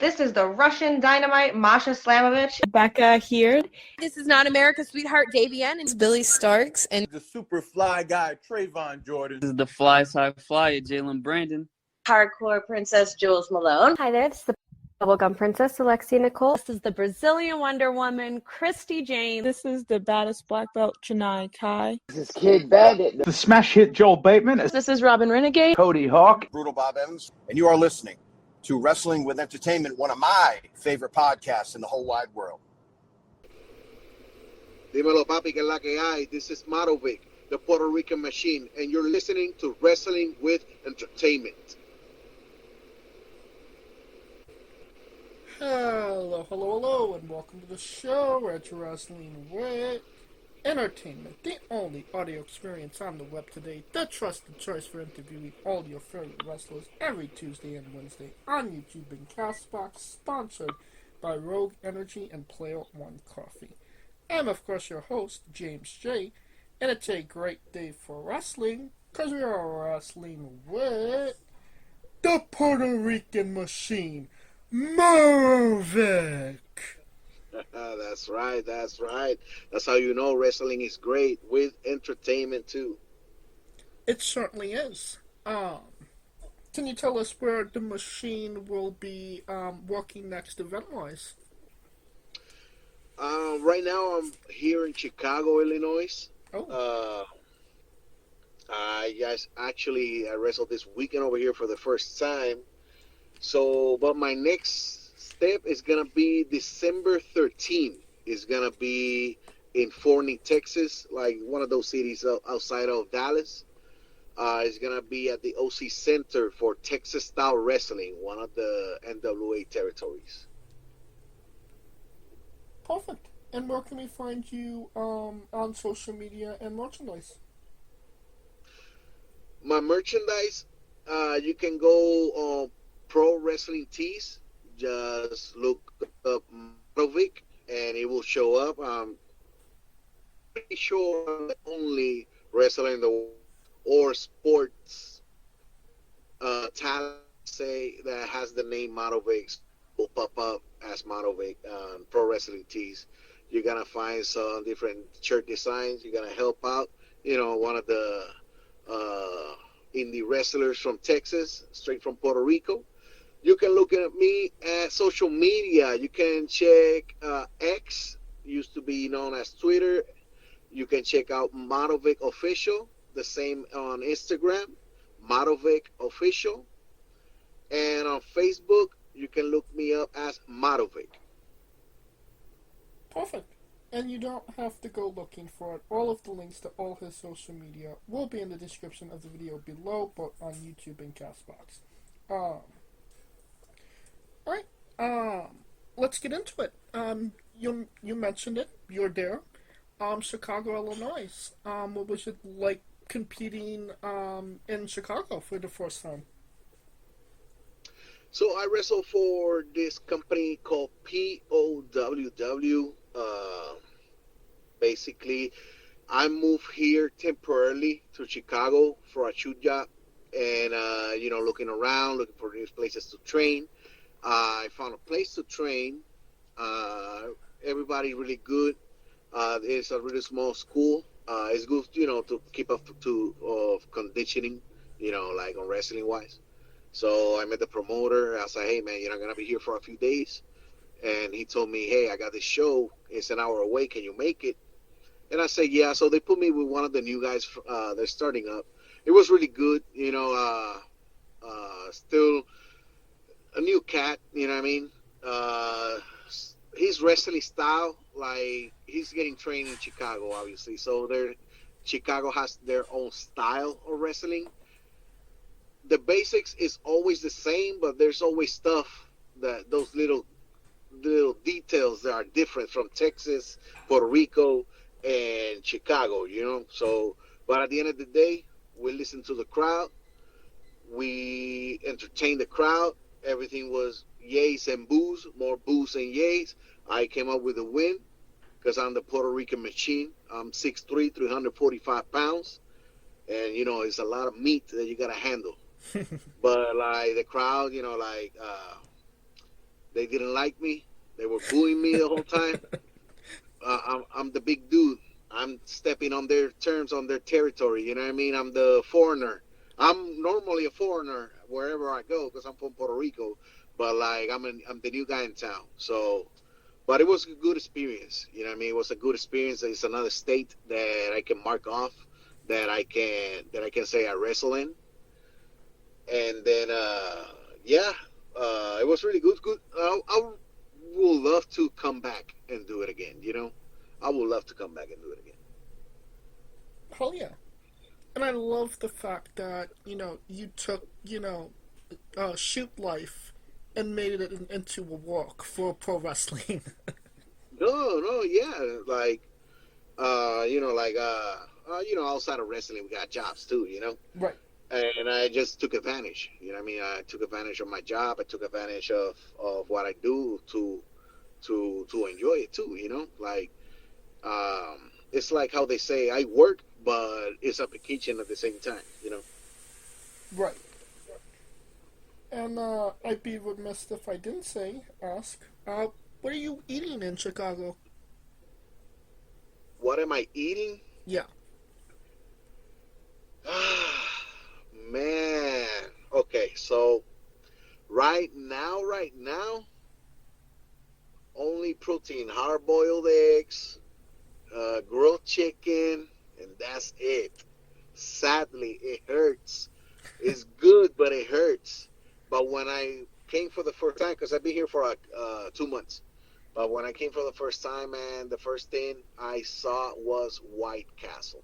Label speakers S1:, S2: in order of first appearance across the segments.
S1: This is the Russian Dynamite, Masha Slamovich.
S2: Becca here.
S3: This is Not America's Sweetheart, Davian. And
S2: It's Billy Starks. And
S4: the super fly guy, Trayvon Jordan.
S5: This is the fly side flyer, Jalen Brandon.
S6: Hardcore Princess, Jules Malone.
S7: Hi there, this is the Bubblegum Princess, Alexia Nicole.
S2: This is the Brazilian Wonder Woman, Christy Jane.
S8: This is the baddest black belt, Chennai Kai.
S9: This is Kid Bandit.
S10: The smash hit Joel Bateman.
S8: This is Robin Renegade.
S10: Cody Hawk.
S4: Brutal Bob Evans. And you are listening to Wrestling with Entertainment, one of my favorite podcasts in the whole wide world.
S11: Dímelo, papi, que es la que hay. This is Marovik, the Puerto Rican machine, and you're listening to Wrestling with Entertainment.
S12: Hello, and welcome to the show at Wrestling with Entertainment, the only audio experience on the web today, the trusted choice for interviewing all your favorite wrestlers every Tuesday and Wednesday on YouTube and Castbox, sponsored by Rogue Energy and Player One Coffee. I'm, of course, your host, James J., and it's a great day for wrestling, because we are wrestling with the Puerto Rican machine, Marovik.
S11: That's right. That's how you know wrestling is great, with entertainment too.
S12: It certainly is. Can you tell us where the machine will be working next event-wise?
S11: Right now I'm here in Chicago, Illinois.
S12: Oh.
S11: I wrestled this weekend over here for the first time. So, but my next step is going to be December 13th. It's going to be in Forney, Texas, like one of those cities outside of Dallas. It's going to be at the OC Center for Texas Style Wrestling, one of the NWA territories.
S12: Perfect. And where can we find you on social media and merchandise?
S11: My merchandise, you can go on Pro Wrestling Tees. Just look up Marovik and it will show up. I'm pretty sure I'm the only wrestler in the world or sports talent say that has the name Marovik will pop up as Marovik on Pro Wrestling Tees. You're gonna find some different shirt designs. You're gonna help out, one of the indie wrestlers from Texas, straight from Puerto Rico. You can look at me at social media. You can check X, used to be known as Twitter. You can check out Marovik Official, the same on Instagram, Marovik Official. And on Facebook, you can look me up as Marovik.
S12: Perfect. And you don't have to go looking for it. All of the links to all his social media will be in the description of the video below, both on YouTube and Castbox. Alright, let's get into it. You mentioned it, you're there. Chicago, Illinois. What was it like competing in Chicago for the first time?
S11: So I wrestled for this company called POWW. Basically, I moved here temporarily to Chicago for a shoot job, and looking around, looking for new places to train. I found a place to train. Everybody really good. It's a really small school. It's good, to keep up to conditioning, like on wrestling wise. So I met the promoter. I said, hey man, I'm gonna be here for a few days. And he told me, hey, I got this show. It's an hour away. Can you make it? And I said, yeah. So they put me with one of the new guys. They're starting up. It was really good. Still a new cat. You know what I mean? His wrestling style, like he's getting trained in Chicago, obviously. So Chicago has their own style of wrestling. The basics is always the same, but there's always stuff that those little details that are different from Texas, Puerto Rico, and Chicago, So, but at the end of the day, we listen to the crowd. We entertain the crowd. Everything was yays and boos, more boos and yays. I came up with a win because I'm the Puerto Rican machine. I'm 6'3", 345 pounds. And, it's a lot of meat that you got to handle. But, like, the crowd, They didn't like me. They were booing me the whole time. I'm the big dude. I'm stepping on their terms, on their territory. You know what I mean? I'm the foreigner. I'm normally a foreigner wherever I go because I'm from Puerto Rico. But like I'm the new guy in town. So, but it was a good experience. You know what I mean? It was a good experience. It's another state that I can mark off, that I can say I wrestle in. And then yeah, it was really good. Good. I would love to come back and do it again. You know, I would love to come back and do it again.
S12: Hell yeah. And I love the fact that, you took, shoot life and made it into a walk for pro wrestling.
S11: No, yeah. Like, outside of wrestling, we got jobs too,
S12: Right.
S11: And I just took advantage. You know what I mean? I took advantage of my job. I took advantage of what I do to enjoy it too, Like, it's like how they say I work, but it's a vacation at the same time,
S12: Right. And I'd be remiss if I didn't ask, what are you eating in Chicago?
S11: What am I eating?
S12: Yeah.
S11: Man. Okay, so right now, only protein, hard-boiled eggs, grilled chicken, and that's it. Sadly, it hurts. It's good, but it hurts. But when I came for the first time, because I've been here for 2 months, but when I came for the first time, man, the first thing I saw was White Castle.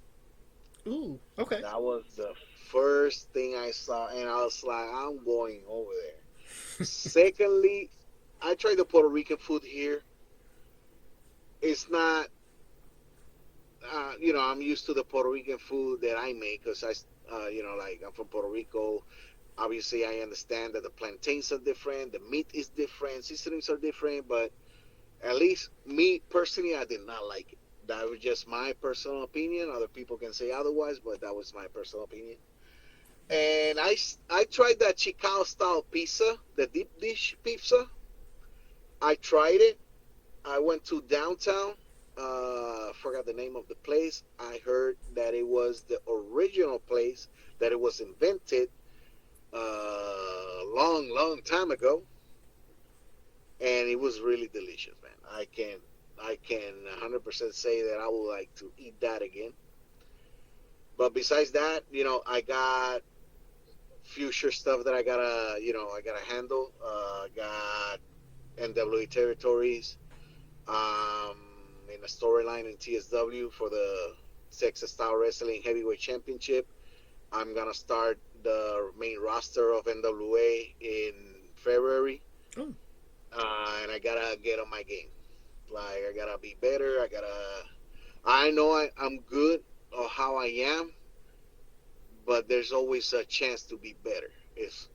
S12: Ooh, okay.
S11: That was the first thing I saw, and I was like, I'm going over there. Secondly, I tried the Puerto Rican food here. It's not, I'm used to the Puerto Rican food that I make because I'm from Puerto Rico. Obviously, I understand that the plantains are different, the meat is different, seasonings are different, but at least me personally, I did not like it. That was just my personal opinion. Other people can say otherwise, but that was my personal opinion. And I tried that Chicao style pizza, the deep dish pizza. I tried it. I went to downtown. Forgot the name of the place. I heard that it was the original place, that it was invented long time ago, and it was really delicious, man. I can 100% say that I would like to eat that again. But besides that, I got future stuff that I gotta handle. I got NWA territories, in a storyline in TSW for the Texas Style Wrestling Heavyweight Championship. I'm gonna start the main roster of NWA in February, and I gotta get on my game. Like, I gotta be better. I know I'm good or how I am, but there's always a chance to be better. If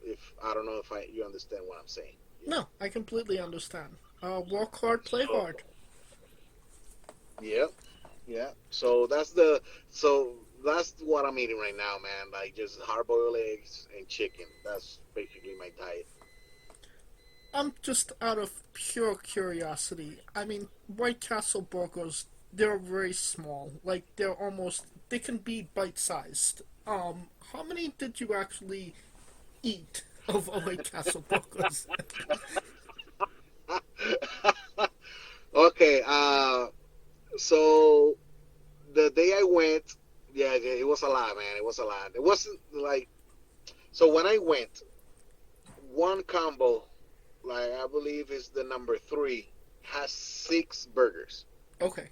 S11: I don't know if you understand what I'm saying.
S12: No, I completely understand. Work hard, play hard.
S11: Yeah. So that's what I'm eating right now, man. Like, just hard-boiled eggs and chicken. That's basically my diet.
S12: I'm just out of pure curiosity. I mean, White Castle burgers, they're very small. Like, they can be bite-sized. How many did you actually eat of a White Castle burgers?
S11: Okay, so the day I went, yeah, it was a lot, man. It was a lot. It wasn't like, so when I went, one combo, like, I believe is the number 3, has 6 burgers.
S12: Okay.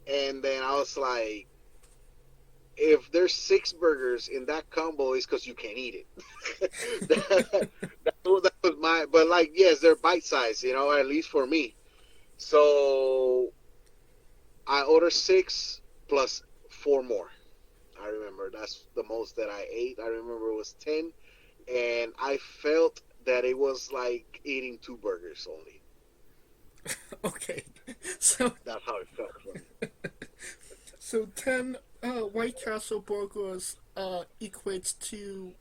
S11: And then I was like, if there's 6 burgers in that combo, it's because you can't eat it. that was but like, yes, they're bite sized, at least for me. So I ordered 6 plus 4 more. I remember that's the most that I ate. I remember it was 10, and I felt that it was like eating 2 burgers only.
S12: Okay, so
S11: that's how it felt for me.
S12: So 10 White Castle burgers equates to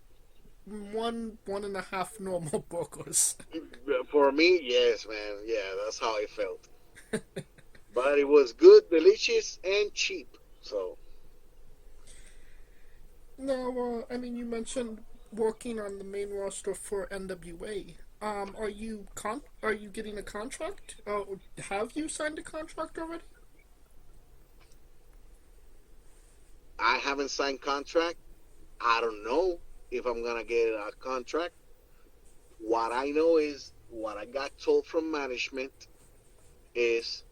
S12: one and a half normal burgers.
S11: For me, yes, man. Yeah, that's how I felt. But it was good, delicious, and cheap. So
S12: Now, I mean, you mentioned working on the main roster for NWA. Are you getting a contract? Have you signed a contract already?
S11: I haven't signed contract. I don't know if I'm gonna get a contract. What I know is what I got told from management is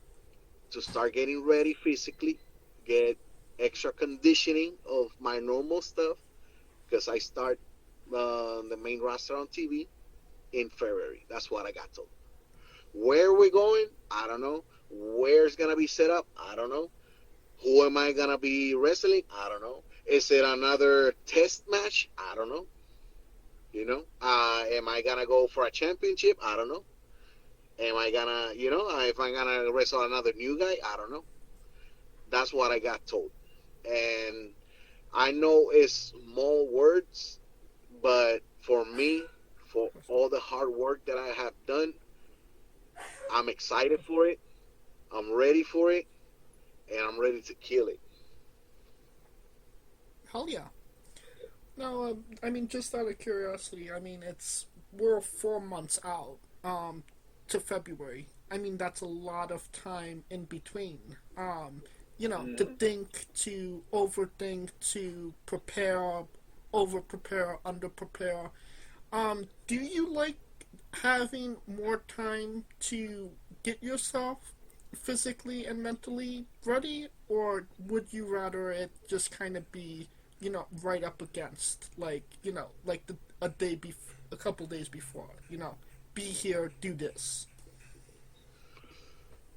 S11: to start getting ready physically, get extra conditioning of my normal stuff because I start the main roster on TV in February. That's what I got told. Where we going? I don't know. Where's gonna be set up? I don't know. Who am I gonna be wrestling? I don't know. Is it another test match? I don't know. Am I gonna go for a championship? I don't know. Am I gonna, if I'm gonna wrestle another new guy? I don't know. That's what I got told. And I know it's small words, but for me, for all the hard work that I have done, I'm excited for it. I'm ready for it. And I'm ready to kill it.
S12: Hell yeah. Now, I mean, just out of curiosity, I mean, we're 4 months out, to February. I mean, that's a lot of time in between. To think, to overthink, to prepare, over-prepare, under-prepare. Do you like having more time to get yourself physically and mentally ready, or would you rather it just kind of be, right up against, like a couple days before, be here, do this?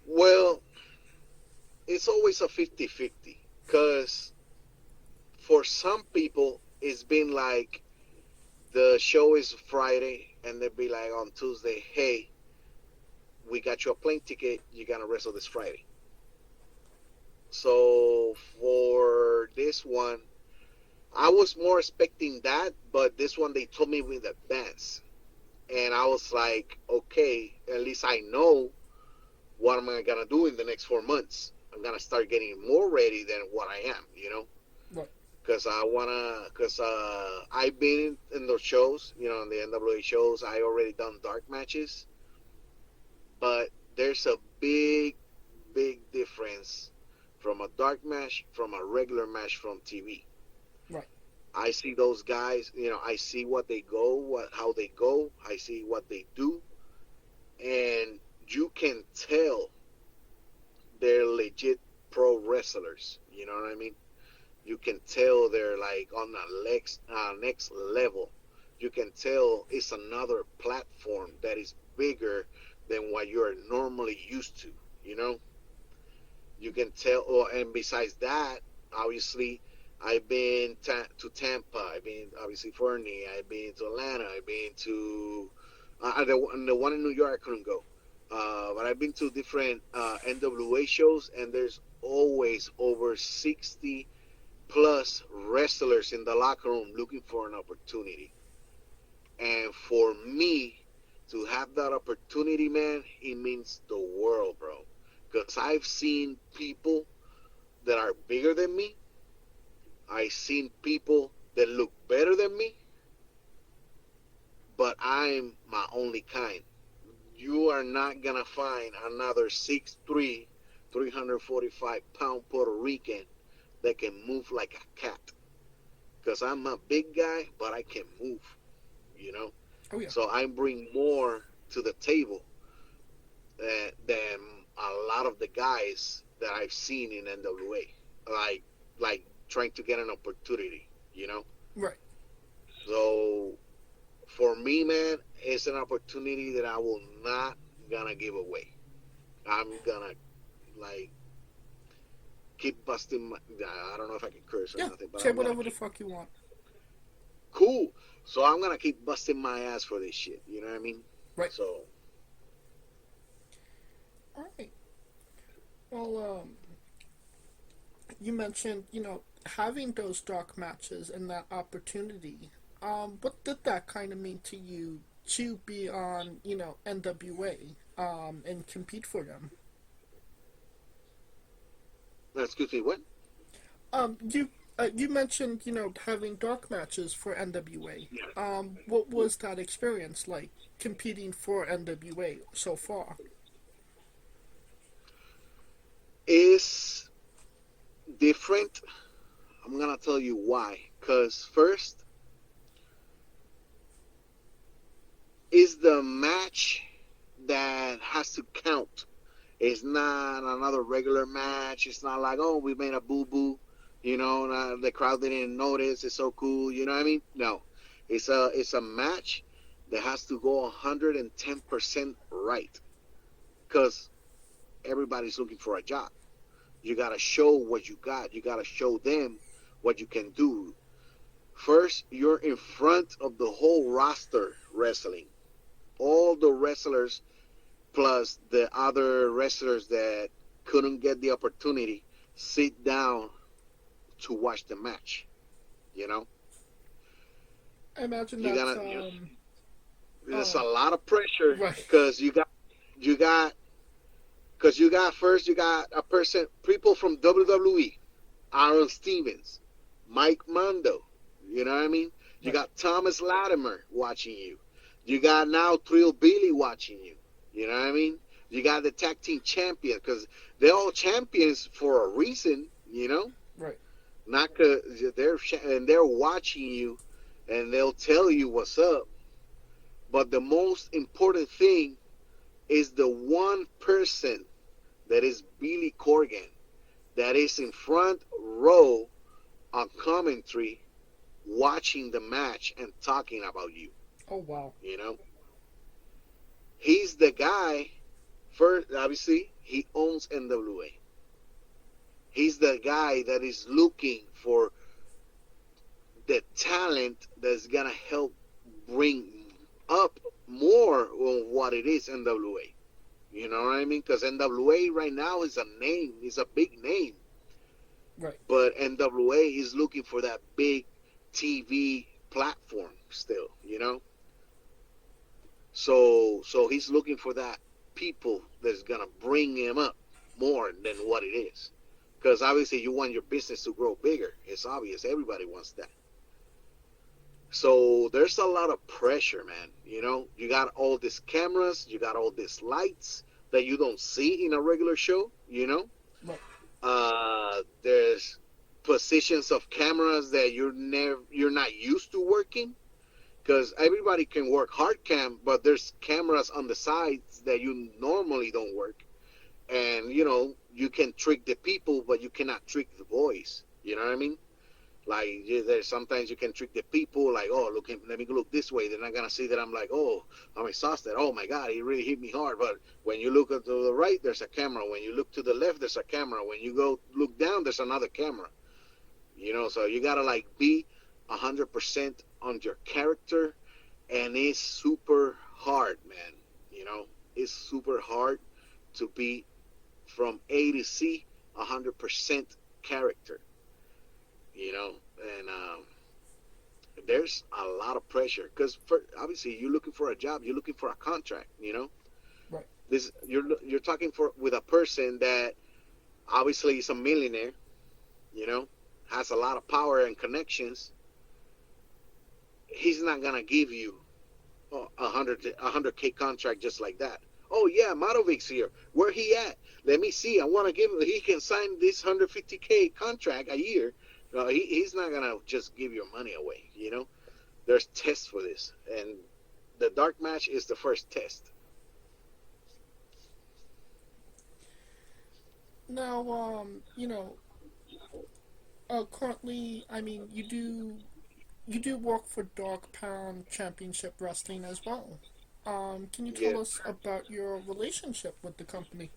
S11: Well, it's always a 50-50 because for some people it's been like the show is Friday and they'll be like on Tuesday, hey, we got you a plane ticket, you're gonna wrestle this Friday. So for this one, I was more expecting that, but this one they told me with advance. And I was like, okay, at least I know what am I gonna do in the next 4 months. I'm gonna start getting more ready than what I am,
S12: Right.
S11: Because I've been in those shows, in the NWA shows. I already done dark matches, but there's a big difference from a dark match from a regular match from TV.
S12: Right.
S11: I see those guys, I see what they go, how they go, I see what they do, and you can tell they're legit pro wrestlers. You know what I mean? You can tell they're like on the next level. You can tell it's another platform that is bigger than what you're normally used to. You can tell. And besides that, obviously, I've been to Tampa. I've been obviously Fernie. I've been to Atlanta. I've been to the one in New York. I couldn't go, but I've been to different NWA shows, and there's always over 60 plus wrestlers in the locker room looking for an opportunity. And for me to have that opportunity, man, it means the world, bro. Because I've seen people that are bigger than me. I've seen people that look better than me. But I'm my only kind. You are not going to find another 6'3", 345-pound Puerto Rican that can move like a cat. Because I'm a big guy, but I can move,
S12: Oh, yeah.
S11: So I bring more to the table than a lot of the guys that I've seen in NWA. Like trying to get an opportunity,
S12: Right.
S11: So for me, man, it's an opportunity that I will not gonna give away. I'm gonna keep busting I don't know if I can curse or nothing, but
S12: say whatever the fuck you want.
S11: Cool. So I'm gonna keep busting my ass for this shit. You know what I mean?
S12: Right.
S11: So.
S12: All right. Well, you mentioned, having those dark matches and that opportunity. What did that kind of mean to you to be on, NWA, and compete for them?
S11: Excuse me, what?
S12: You mentioned, having dark matches for NWA. What was that experience like, competing for NWA so far?
S11: It's different. I'm gonna tell you why. Cause first is the match that has to count. It's not another regular match. It's not like, oh, we made a boo-boo, the crowd didn't notice. It's so cool, you know what I mean? No, it's a match that has to go 110% right, because everybody's looking for a job. You gotta show what you got. You gotta show them what you can do. First, you're in front of the whole roster wrestling. All the wrestlers plus the other wrestlers that couldn't get the opportunity sit down to watch the match.
S12: I imagine
S11: You
S12: that's,
S11: gotta. There's a lot of pressure
S12: right.
S11: because you got a person, people from WWE, Aaron Stevens, Mike Mondo. You know what I mean? You got Thomas Latimer watching you. You got now Thrill Billy watching you. You know what I mean? You got the tag team champion, because they're all champions for a reason.
S12: Right.
S11: Not because they're watching you, and they'll tell you what's up. But the most important thing is the one person that is Billy Corgan, that is in front row on commentary, watching the match and talking about you.
S12: Oh, wow.
S11: He's the guy. First, obviously, he owns NWA. He's the guy that is looking for the talent that's gonna help bring up more of what it is NWA. You know what I mean? Because NWA right now is a name, is a big name.
S12: Right.
S11: But NWA is looking for that big TV platform still, So he's looking for that people that's gonna bring him up more than what it is. Because obviously you want your business to grow bigger. It's obvious. Everybody wants that. So there's a lot of pressure, man. You got all these cameras, you got all these lights that you don't see in a regular show,
S12: Right.
S11: There's positions of cameras that you're not used to working, because everybody can work hard cam, but there's cameras on the sides that you normally don't work. And you can trick the people, but you cannot trick the boys. You know what I mean? Like, there's sometimes you can trick the people, like, oh, let me look this way. They're not gonna see that I'm like, oh, I'm exhausted. Oh my God, he really hit me hard. But when you look to the right, there's a camera. When you look to the left, there's a camera. When you go look down, there's another camera. So you gotta like be 100% on your character, and it's super hard, man. It's super hard to be from A to C 100% character. And there's a lot of pressure, because obviously you're looking for a job, you're looking for a contract.
S12: Right.
S11: You're talking with a person that obviously is a millionaire, has a lot of power and connections. He's not gonna give you a 100K contract just like that. Oh yeah, Marovik's here. Where he at? Let me see. I want to give him. He can sign this 150K contract a year. No, he's not gonna just give your money away. There's tests for this, and the dark match is the first test.
S12: Now, currently, I mean, you do work for Dog Pound Championship Wrestling as well. Can you tell us about your relationship with the company?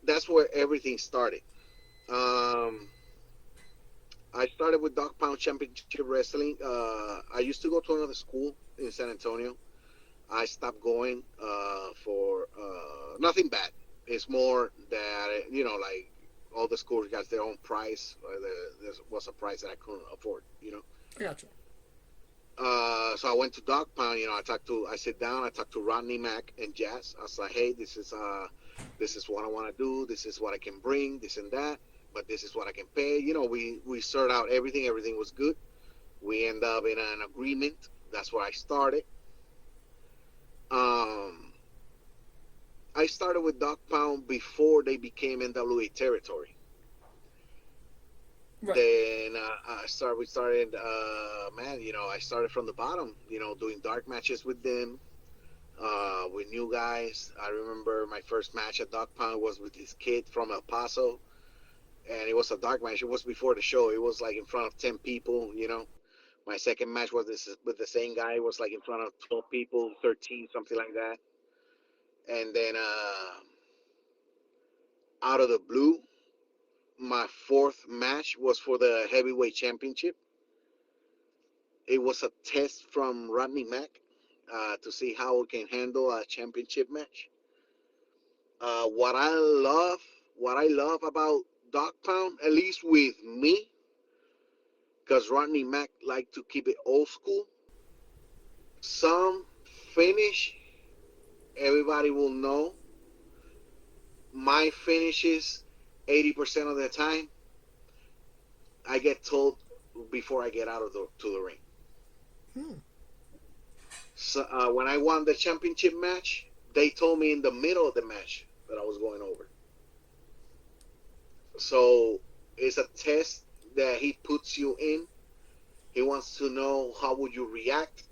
S11: That's where everything started. I started with Dog Pound Championship Wrestling. I used to go to another school in San Antonio. I stopped going for nothing bad. It's more that, like, all the schools got their own price. There was a price that I couldn't afford,
S12: Gotcha.
S11: So I went to Dog Pound. I sit down. I talked to Rodney Mack and Jazz. I was like, hey, this is what I want to do. This is what I can bring. This and that. But this is what I can pay. We sorted out everything. Everything was good. We end up in an agreement. That's where I started. I started with Dog Pound before they became NWA territory.
S12: Right.
S11: Then I started, I started from the bottom, doing dark matches with them, with new guys. I remember my first match at Dog Pound was with this kid from El Paso, and it was a dark match. It was before the show. It was like in front of 10 people, My second match was with the same guy. It was like in front of 12 people, 13, something like that. And then out of the blue, my fourth match was for the heavyweight championship. It was a test from Rodney Mack to see how we can handle a championship match. What I love about Dog Pound, at least with me, because Rodney Mack liked to keep it old school. Some finish, everybody will know. My finishes, 80% of the time, I get told before I get out of to the ring. So when I won the championship match, they told me in the middle of the match that I was going over. So it's a test that he puts you in. He wants to know how would you react,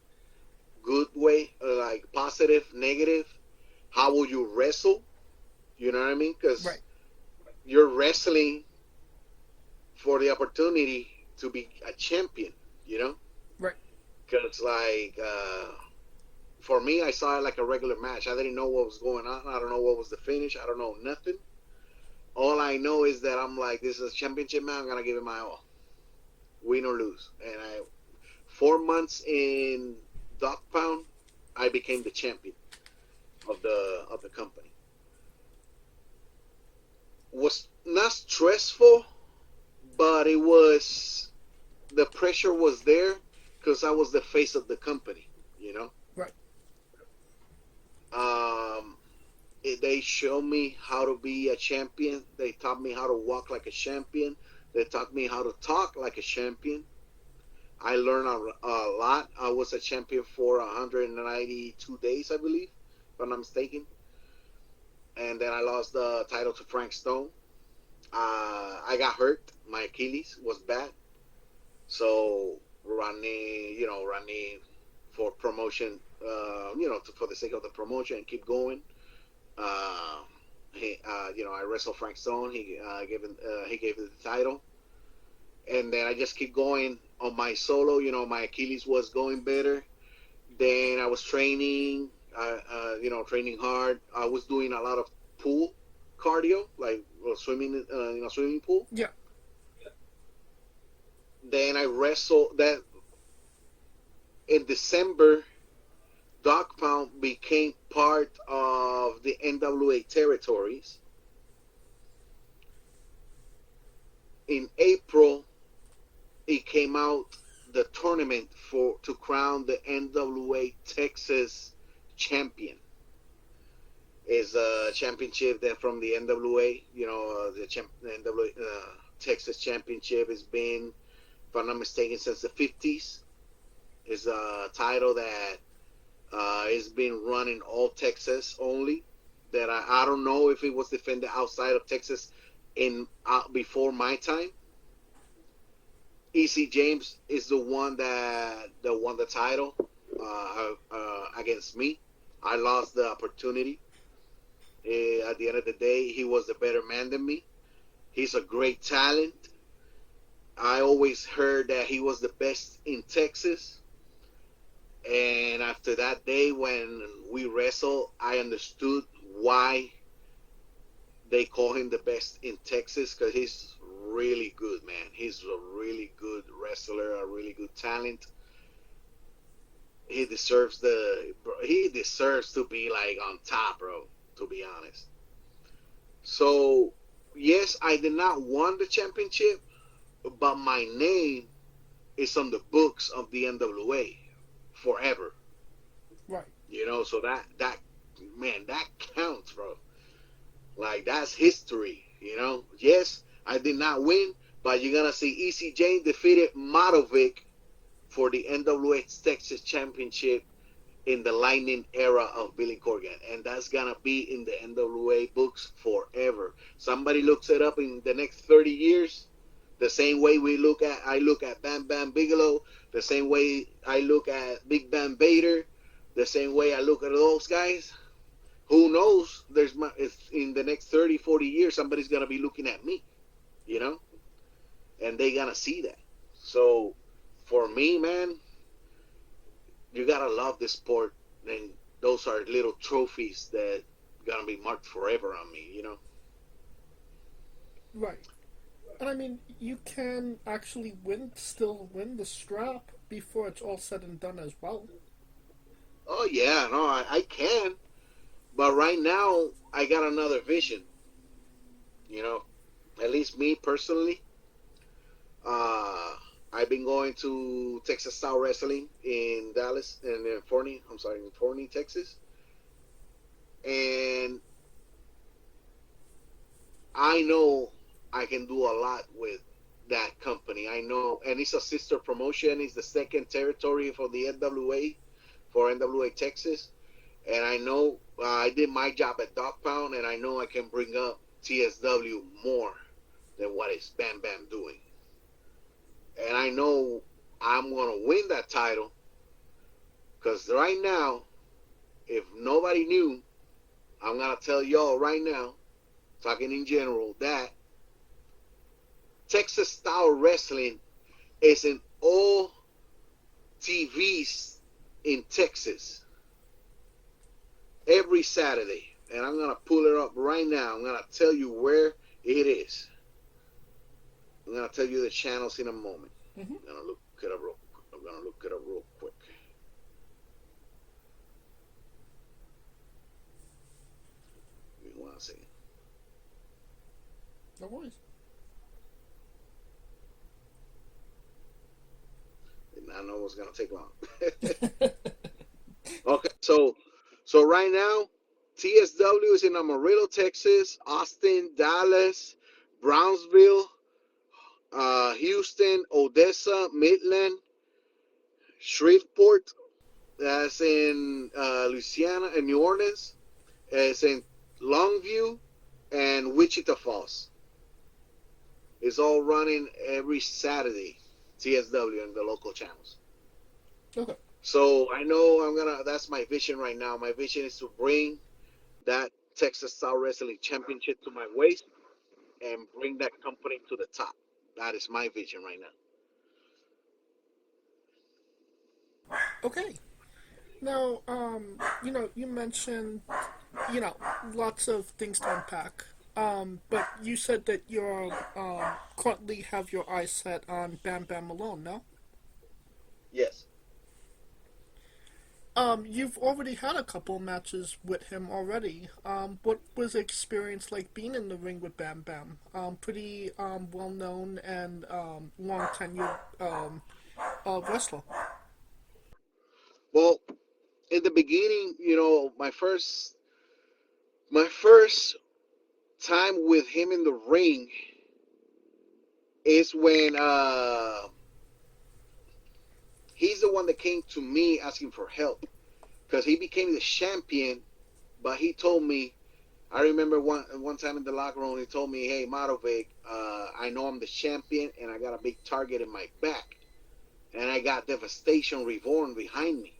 S11: good way, like positive, negative. How will you wrestle? You know what I mean? Because you're wrestling for the opportunity to be a champion,
S12: Right.
S11: Because, for me, I saw it like a regular match. I didn't know what was going on. I don't know what was the finish. I don't know nothing. All I know is that I'm like, this is a championship match. I'm going to give it my all. Win or lose. And 4 months in Dog Pound, I became the champion of the company. Was not stressful, but the pressure was there because I was the face of the company,
S12: Right.
S11: They showed me how to be a champion. They taught me how to walk like a champion. They taught me how to talk like a champion. I learned a lot. I was a champion for 192 days, I believe, if I'm not mistaken. And then I lost the title to Frank Stone. I got hurt. My Achilles was bad. So Rodney for promotion, for the sake of the promotion and keep going. I wrestled Frank Stone. He gave me the title. And then I just keep going on my solo. My Achilles was going better. Then I was training, training hard. I was doing a lot of pool cardio, like swimming in a swimming pool.
S12: Yeah.
S11: Then I wrestled that in December. Dog Pound became part of the NWA territories. In April, it came out the tournament to crown the NWA Texas champion. Is a championship that from the NWA, the NWA Texas championship has been, if I'm not mistaken, since the 50s. Is a title that has been run in all Texas only. That I don't know if it was defended outside of Texas before my time. E.C. James is the one that won the title against me. I lost the opportunity. At the end of the day, he was a better man than me. He's a great talent. I always heard that he was the best in Texas. And after that day when we wrestled, I understood why they call him the best in Texas, because he's really good, man. He's a really good wrestler, a really good talent. He deserves to be like on top, bro, to be honest. So, yes, I did not win the championship, but my name is on the books of the NWA forever.
S12: Right.
S11: So that man, that counts, bro. Like, that's history. Yes, I did not win, but you're gonna see EC James defeated Marovik for the NWA Texas Championship in the Lightning era of Billy Corgan, and that's gonna be in the NWA books forever. Somebody looks it up in the next 30 years, the same way I look at Bam Bam Bigelow, the same way I look at Big Bam Bader, the same way I look at those guys. Who knows? If in the next 30, 40 years, somebody's gonna be looking at me, and they gonna see that. So, for me, man, you gotta love this sport, and those are little trophies that gonna be marked forever on me.
S12: Right. And I mean, you can actually still win the strap before it's all said and done as well.
S11: Oh yeah, no, I can, but right now I got another vision. At least me personally. I've been going to Texas Style Wrestling in Dallas and in Forney, Texas. And I know I can do a lot with that company. I know, and it's a sister promotion. It's the second territory for the NWA, for NWA Texas. And I know I did my job at Dog Pound, and I know I can bring up TSW more than what is Bam Bam doing. And I know I'm going to win that title, because right now, if nobody knew, I'm going to tell y'all right now, talking in general, that Texas Style Wrestling is in all TVs in Texas every Saturday. And I'm going to pull it up right now. I'm going to tell you where it is. I'm going to tell you the channels in a moment.
S12: Mm-hmm.
S11: I'm going to look it up real quick. Give me 1 second.
S12: No worries.
S11: I know it's going to take long. Okay, so right now, TSW is in Amarillo, Texas, Austin, Dallas, Brownsville, Houston, Odessa, Midland, Shreveport. That's in Louisiana and New Orleans. It's in Longview and Wichita Falls. It's all running every Saturday, TSW and the local channels.
S12: Okay.
S11: So I know that's my vision right now. My vision is to bring that Texas Style Wrestling Championship to my waist and bring that company to the top. That is my vision right now.
S12: Okay. Now, you mentioned, lots of things to unpack. But you said that you're currently have your eyes set on Bam Bam Malone, no?
S11: Yes.
S12: You've already had a couple matches with him already. What was the experience like being in the ring with Bam Bam? Pretty well known and long tenured wrestler.
S11: Well, in the beginning, my first time with him in the ring is when he's the one that came to me asking for help, because he became the champion. But he told me, I remember one time in the locker room, he told me, "Hey, Marovik, I know I'm the champion, and I got a big target in my back, and I got Devastation Reborn behind me.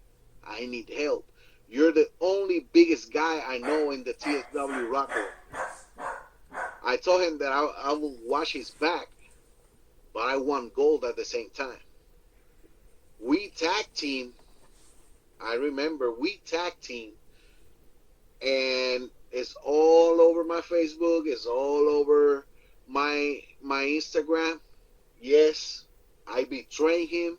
S11: I need help. You're the only biggest guy I know in the TSW locker room." I told him that I will watch his back, but I want gold at the same time. We tag team. I remember we tag team, and it's all over my Facebook. It's all over my Instagram. Yes, I betrayed him.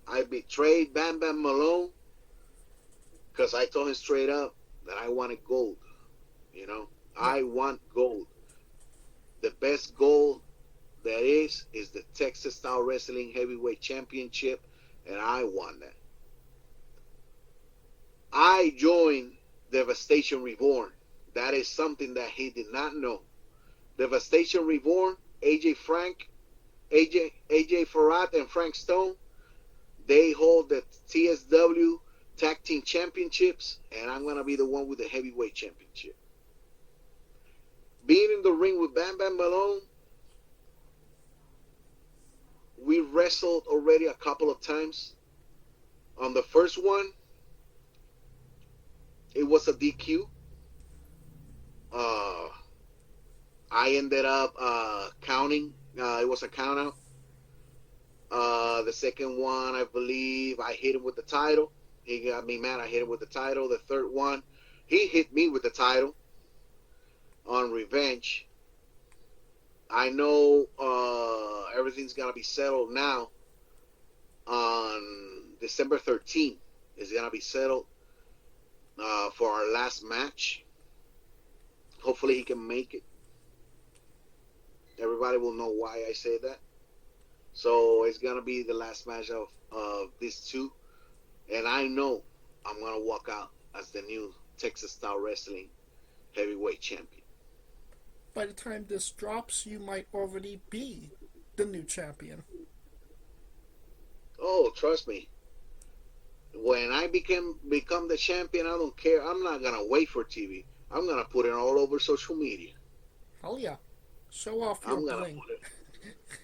S11: I betrayed Bam Bam Malone, because I told him straight up that I wanted gold. I want gold. The best gold that is the Texas Style Wrestling Heavyweight Championship, and I won that. I joined Devastation Reborn. That is something that he did not know. Devastation Reborn, AJ Farad and Frank Stone, they hold the TSW Tag Team Championships, and I'm going to be the one with the Heavyweight Championship. Being in the ring with Bam Bam Malone, we wrestled already a couple of times. On the first one, it was a DQ. I ended up counting. It was a count out. The second one, I believe, I hit him with the title. He got me mad. I hit him with the title. The third one, he hit me with the title on revenge. I know everything's going to be settled now. On December 13th, it's going to be settled for our last match. Hopefully he can make it. Everybody will know why I say that. So it's going to be the last match of these two. And I know I'm going to walk out as the new Texas Style Wrestling Heavyweight Champion.
S12: By the time this drops, you might already be the new champion.
S11: Oh, trust me. When I become the champion, I don't care. I'm not going to wait for TV. I'm going to put it all over social media.
S12: Hell yeah. Show off your bling.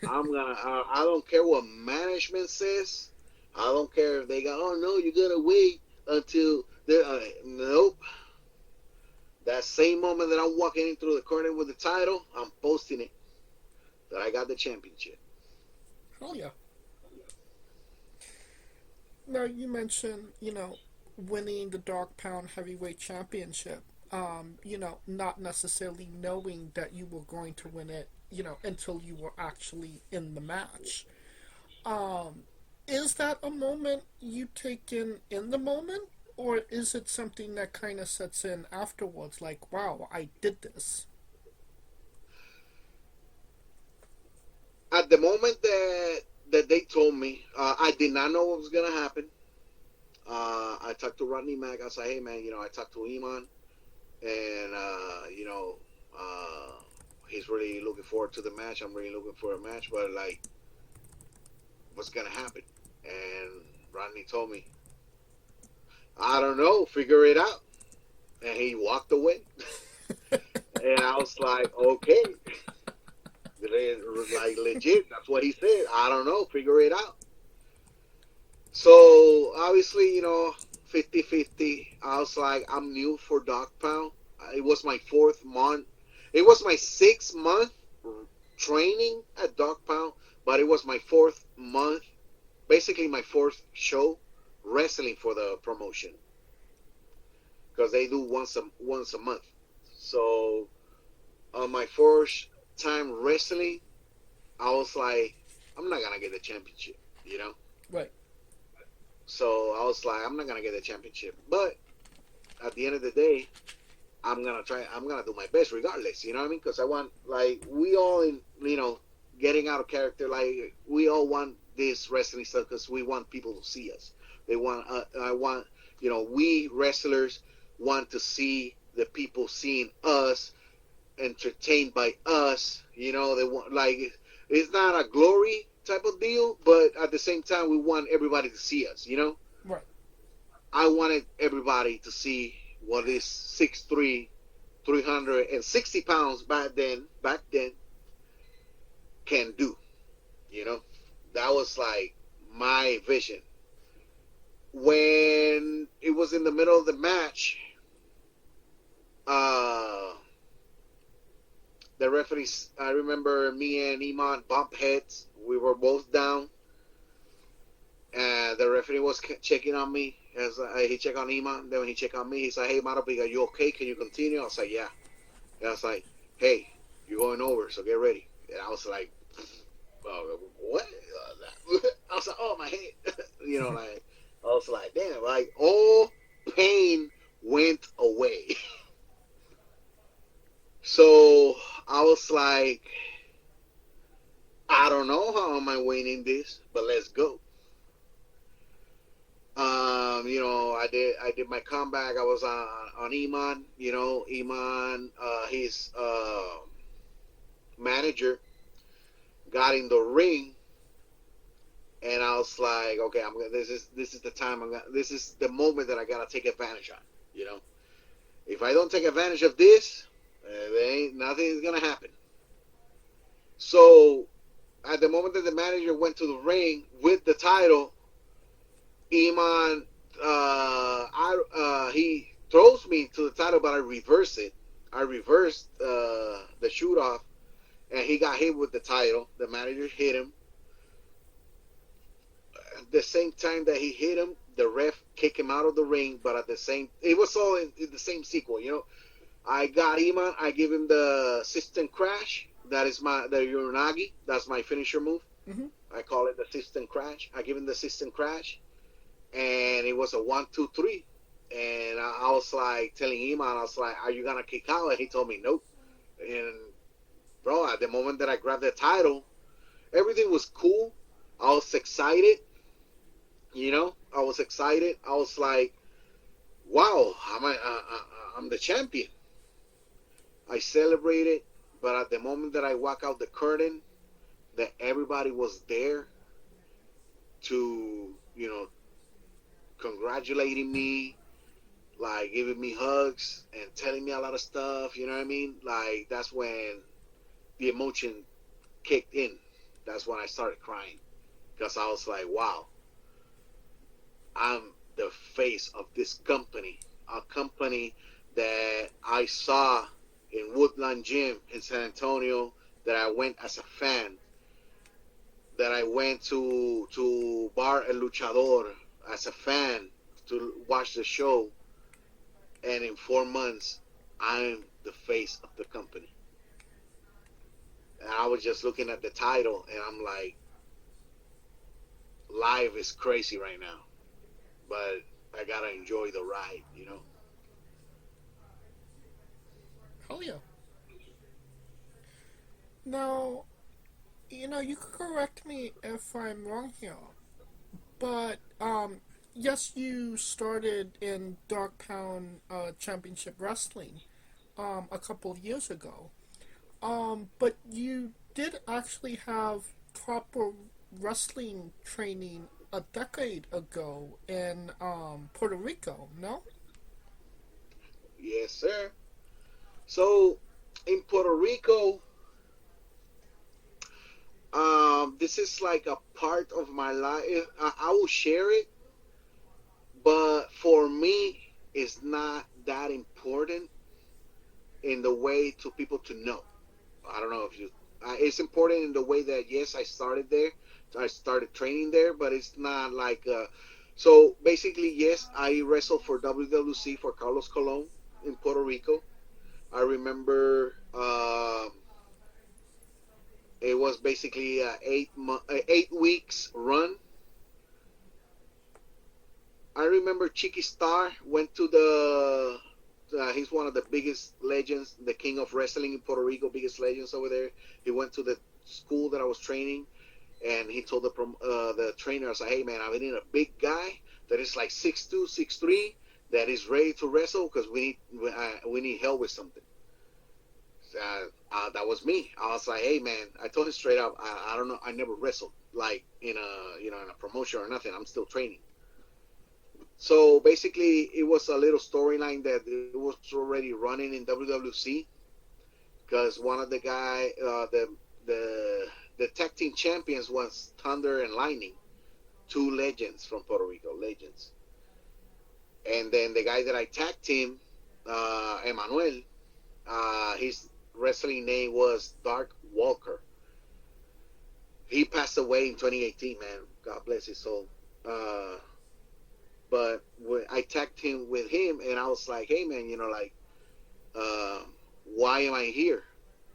S11: I don't care what management says. I don't care if they go, oh no, you gotta wait until nope. That same moment that I'm walking in through the corner with the title, I'm posting it that I got the championship.
S12: Hell yeah. Now you mentioned, winning the Dog Pound Heavyweight Championship. Not necessarily knowing that you were going to win it, until you were actually in the match. Is that a moment you take in the moment, or is it something that kind of sets in afterwards, like, wow, I did this?
S11: At the moment that they told me, I did not know what was going to happen. I talked to Rodney Mack. I said, hey, man, I talked to Iman, and, he's really looking forward to the match. I'm really looking for a match, but, what's going to happen? And Rodney told me, I don't know, figure it out. And he walked away. And I was like, okay. Like, legit, that's what he said. I don't know, figure it out. So, obviously, 50-50. I was like, I'm new for Dog Pound. It was my 4th month. It was my 6th month training at Dog Pound, but it was my 4th month, basically my 4th show wrestling for the promotion, because they do once a month. So on my first time wrestling, I was like, I'm not gonna get the championship,
S12: Right.
S11: So I was like, I'm not gonna get the championship, but at the end of the day, I'm gonna do my best regardless, you know what I mean? Because I want, we all getting out of character, we all want this wrestling stuff because we want people to see us. We wrestlers want to see the people seeing us, entertained by us. They want, it's not a glory type of deal, but at the same time, we want everybody to see us.
S12: Right.
S11: I wanted everybody to see what this 6'3", 360 pounds back then can do. That was my vision. When it was in the middle of the match, the referees, I remember me and Iman bumped heads. We were both down. And the referee was checking on me. As he checked on Iman, then when he checked on me, he said, hey, Marovik, are you okay? Can you continue? I was like, yeah. And I was like, hey, you're going over, so get ready. And I was like, what? I was like, oh, my head. I was like, damn, all pain went away. So I was like, I don't know how am I winning this, but let's go. I did my comeback. I was on Iman. Iman, his manager, got in the ring, and I was like, okay, this is the time. This is the moment that I gotta take advantage of. If I don't take advantage of this, nothing is gonna happen. So at the moment that the manager went to the ring with the title, Iman, he throws me to the title, but I reverse it. I reversed the shoot off, and he got hit with the title. The manager hit him. At the same time that he hit him, the ref kicked him out of the ring. But it was all in the same sequel. I got Iman. I give him the system crash. That is the Uranagi. That's my finisher move.
S12: Mm-hmm.
S11: I call it the system crash. I give him the system crash, and it was a 1, 2, 3. And I was like telling Iman, I was like, "Are you gonna kick out?" And he told me nope. And bro, at the moment that I grabbed the title, everything was cool. I was excited. I was excited. I was like, "Wow, I'm the champion." I celebrated. But at the moment that I walk out the curtain, that everybody was there to, congratulating me, like giving me hugs and telling me a lot of stuff, you know what I mean? Like, that's when the emotion kicked in. That's when I started crying. Because I was like, wow, I'm the face of this company. A company that I saw in Woodland Gym in San Antonio, that I went as a fan, that I went to Bar El Luchador as a fan to watch the show, and in 4 months, I'm the face of the company. And I was just looking at the title, and I'm like, life is crazy right now, but I gotta enjoy the ride,
S12: Oh yeah. Now, you could correct me if I'm wrong here, but yes, you started in Dark Pound Championship Wrestling a couple of years ago, but you did actually have proper wrestling training a decade ago in Puerto Rico, no?
S11: Yes, sir. So, in Puerto Rico, this is like a part of my life. I will share it, but for me, it's not that important in the way to people to know. I don't know if you. It's important in the way that, yes, I started there. I started training there, but it's not like. So basically, yes, I wrestled for WWC for Carlos Colon in Puerto Rico. I remember it was basically a 8 weeks run. I remember Chiqui Star went to he's one of the biggest legends, the king of wrestling in Puerto Rico, biggest legends over there. He went to the school that I was training, and he told the trainer, I was like, "Hey man, I need a big guy that is like 6'2", 6'3", that is ready to wrestle, because we need help with something." That was me. I was like, "Hey man," I told him straight up, I don't know, I never wrestled like in a promotion or nothing. I'm still training. So basically, it was a little storyline that it was already running in WWC, because one of the guy, the tag team champions was Thunder and Lightning, 2 legends from Puerto Rico, legends. And then the guy that I tag team, Emmanuel, his wrestling name was Dark Walker. He passed away in 2018, man. God bless his soul. But I tagged him with him, and I was like, "Hey man, why am I here?"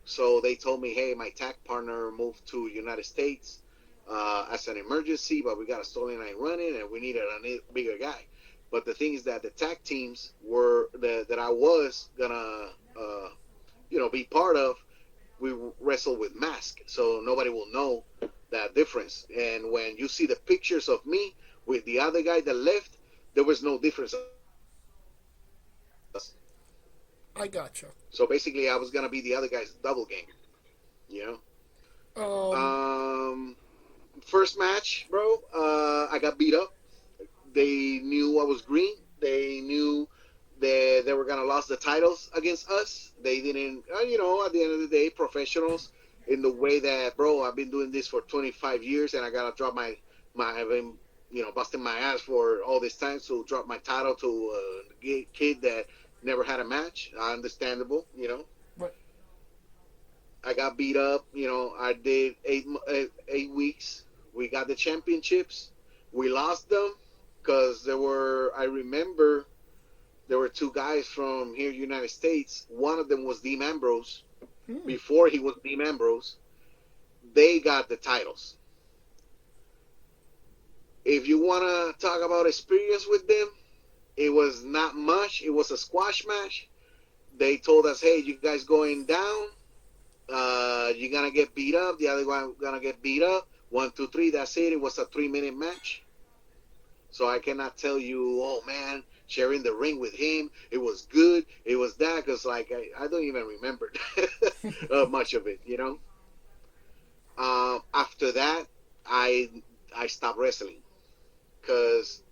S11: So they told me, "Hey, my tag partner moved to United States as an emergency, but we got a storyline running, and we needed a bigger guy." But the thing is that the tag teams that I was gonna be part of, we wrestle with mask, so nobody will know that difference. And when you see the pictures of me with the other guy that left, there was no difference.
S12: I gotcha.
S11: So basically, I was gonna be the other guy's double game, you know. First match, bro, I got beat up. They knew I was green. They knew that they were gonna lose the titles against us. They didn't, you know. At the end of the day, professionals in the way that, bro, I've been doing this for 25 years, and I gotta drop I've been, you know, busting my ass for all this time, so drop my title to a kid that never had a match. Understandable, you know.
S12: Right.
S11: I got beat up. You know, I did 8 weeks. We got the championships. We lost them because I remember there were two guys from here, United States. One of them was Dean Ambrose. Before he was Dean Ambrose, they got the titles. If you want to talk about experience with them, it was not much. It was a squash match. They told us, hey, you guys going down. You're going to get beat up. The other one going to get beat up. 1, 2, 3. That's it. It was a 3-minute match. So I cannot tell you, oh, man, sharing the ring with him, it was good. It was that, because, like, I don't even remember much of it, you know. After that, I stopped wrestling because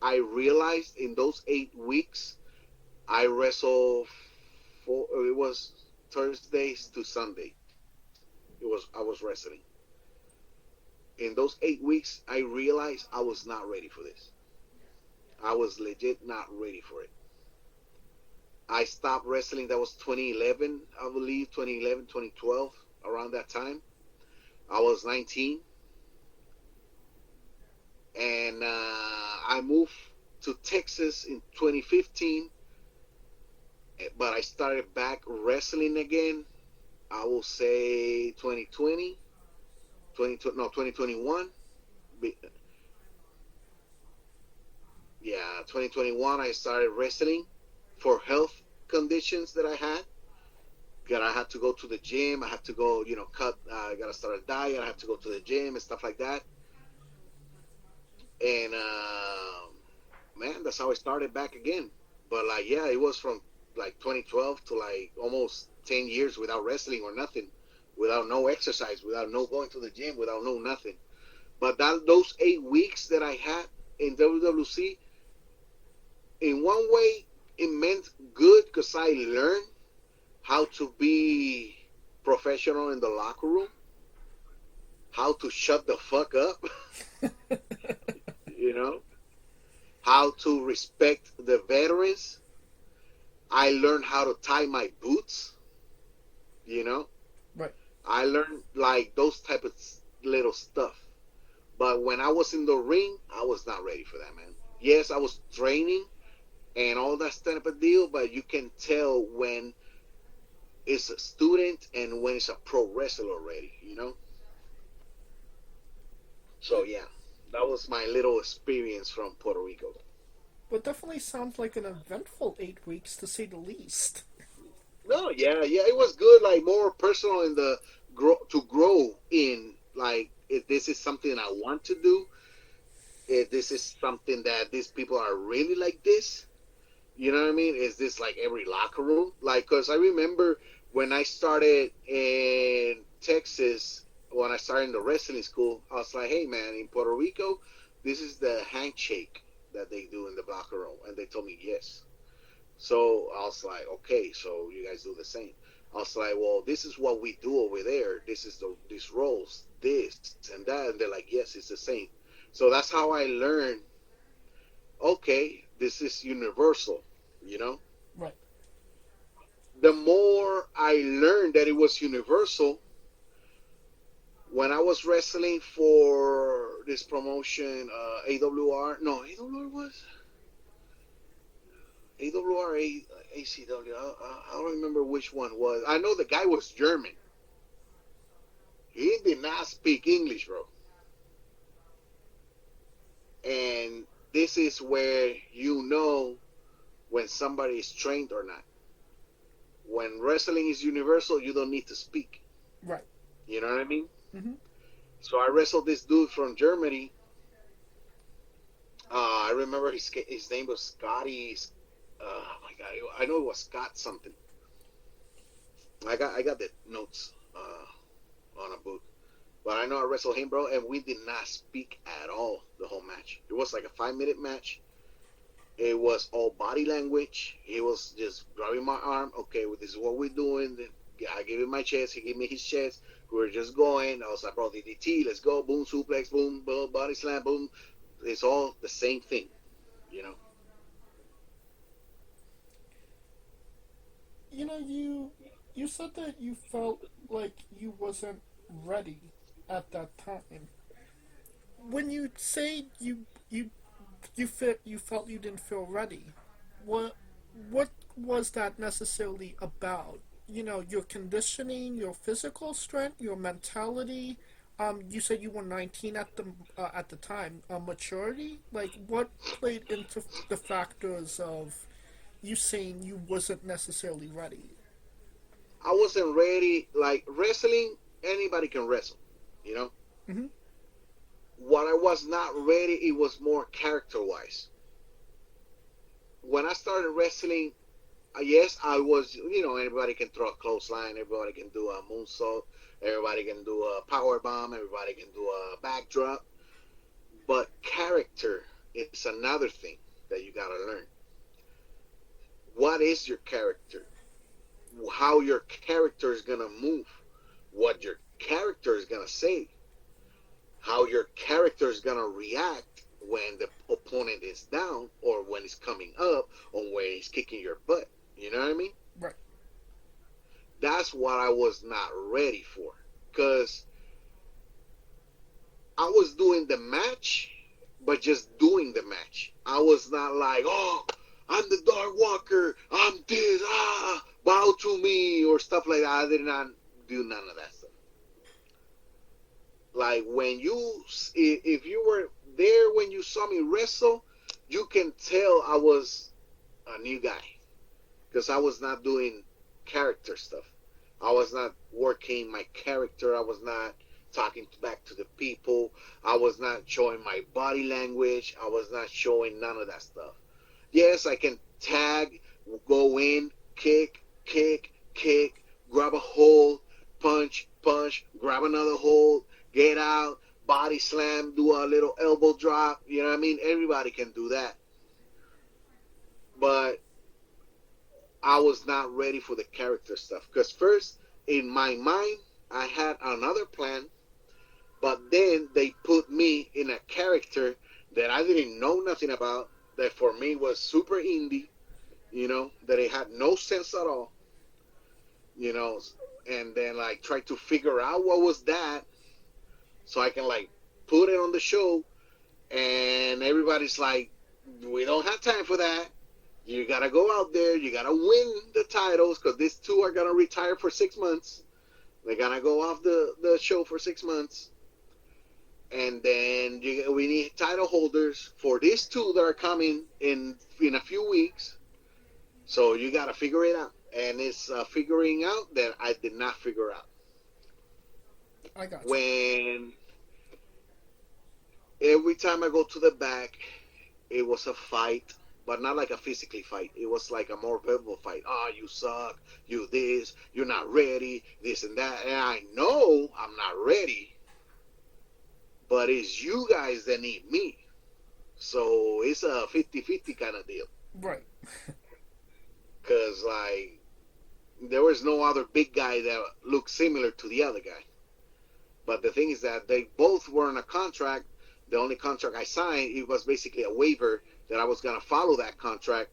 S11: I realized in those 8 weeks, I wrestled it was Thursdays to Sunday. I was wrestling. In those 8 weeks, I realized I was not ready for this. I was legit not ready for it. I stopped wrestling. That was 2011, I believe, 2011, 2012, around that time. I was 19. And I moved to Texas in 2015. But I started back wrestling again, I will say 2021. Yeah, 2021 I started wrestling for health conditions that I had. I had to go to the gym. I had to go, you know, I got to start a diet. I had to go to the gym and stuff like that. And, man, that's how I started back again. But, like, yeah, it was from, like, 2012 to, like, almost 10 years without wrestling or nothing, without no exercise, without no going to the gym, without no nothing. But those 8 weeks that I had in WWC, in one way, it meant good because I learned how to be professional in the locker room, how to shut the fuck up, you know, how to respect the veterans. I learned how to tie my boots, you know.
S12: Right.
S11: I learned, like, those type of little stuff. But when I was in the ring, I was not ready for that, man. Yes, I was training and all that type of deal, but you can tell when it's a student and when it's a pro wrestler already, you know? So, yeah, that was my little experience from Puerto Rico.
S12: But definitely sounds like an eventful 8 weeks, to say the least.
S11: No, yeah, it was good, like, more personal in the to grow in, like, if this is something I want to do, if this is something that these people are really like this, you know what I mean? Is this like every locker room? Like, because I remember when I started in Texas, when I started in the wrestling school, I was like, hey, man, in Puerto Rico, this is the handshake that they do in the locker room. And they told me yes. So I was like, okay, so you guys do the same. I was like, well, this is what we do over there. This is these roles, this and that. And they're like, yes, it's the same. So that's how I learned, okay, this is universal, you know?
S12: Right.
S11: The more I learned that it was universal, when I was wrestling for this promotion, AWR was? AWR, ACW, I don't remember which one was. I know the guy was German. He did not speak English, bro. And this is where you know when somebody is trained or not. when wrestling is universal, you don't need to speak.
S12: Right.
S11: You know what I mean?
S12: Mm-hmm.
S11: So I wrestled this dude from Germany. I remember his name was Scotty. Oh my God, I know it was Scott something. I got the notes on a book, but I know I wrestled him, bro, and we did not speak at all the whole match. It was like a 5-minute match. It was all body language. He was just grabbing my arm. Okay, well, this is what we're doing. Then I gave him my chest. He gave me his chest. We were just going. I was like, bro, DDT, let's go. Boom, suplex, boom, boom, body slam, boom. It's all the same thing, you know.
S12: You know, you said that you felt like you wasn't ready at that time. When you say you felt you didn't feel ready, what was that necessarily about? You know, your conditioning, your physical strength, your mentality. You said you were 19 at the time. Maturity, like what played into the factors of you saying you wasn't necessarily ready?
S11: I wasn't ready. Like wrestling, anybody can wrestle, you know.
S12: Mm-hmm.
S11: What I was not ready, it was more character-wise. When I started wrestling, yes, I was, you know, everybody can throw a clothesline, everybody can do a moonsault, everybody can do a power bomb, everybody can do a backdrop. But character is another thing that you gotta learn. What is your character? How your character is gonna move? What your character is gonna say? How your character is gonna react when the opponent is down, or when he's coming up, or when he's kicking your butt. You know what I mean?
S12: Right.
S11: That's what I was not ready for, because I was doing the match, but just doing the match. I was not like, oh, I'm the Dark Walker, I'm this, bow to me, or stuff like that. I did not do none of that stuff. Like if you were there when you saw me wrestle, you can tell I was a new guy, because I was not doing character stuff. I was not working my character. I was not talking back to the people. I was not showing my body language. I was not showing none of that stuff. Yes, I can tag, go in, kick, grab a hold, punch, grab another hold, get out, body slam, do a little elbow drop. You know what I mean? Everybody can do that. But I was not ready for the character stuff. Because first, in my mind, I had another plan. But then they put me in a character that I didn't know nothing about. That for me was super indie. You know, that it had no sense at all. You know, and then like try to figure out what was that, so I can like put it on the show, and everybody's like, we don't have time for that. You gotta go out there, you gotta win the titles, because these two are gonna retire for 6 months. They're gonna go off the show for 6 months, and then we need title holders for these two that are coming in a few weeks. So you gotta figure it out. And it's figuring out that I did not figure out.
S12: I got you.
S11: When every time I go to the back, it was a fight, but not like a physically fight. It was like a more verbal fight. Oh, you suck, you this, you're not ready, this and that. And I know I'm not ready, but it's you guys that need me. So it's a 50-50 kind of deal.
S12: Right.
S11: Because, like, there was no other big guy that looked similar to the other guy. But the thing is that they both were on a contract. The only contract I signed, it was basically a waiver that I was going to follow that contract,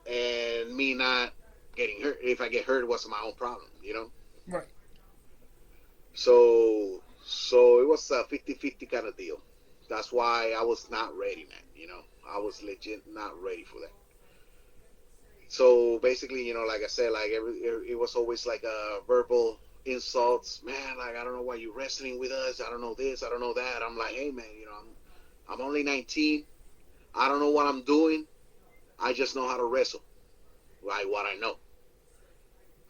S11: and me not getting hurt. If I get hurt, it wasn't my own problem, you know?
S12: Right.
S11: So it was a 50-50 kind of deal. That's why I was not ready, man, you know? I was legit not ready for that. So basically, you know, like I said, like it was always like verbal insults. Man, like, I don't know why you're wrestling with us. I don't know this. I don't know that. I'm like, hey, man, you know, I'm only 19. I don't know what I'm doing. I just know how to wrestle, like what I know.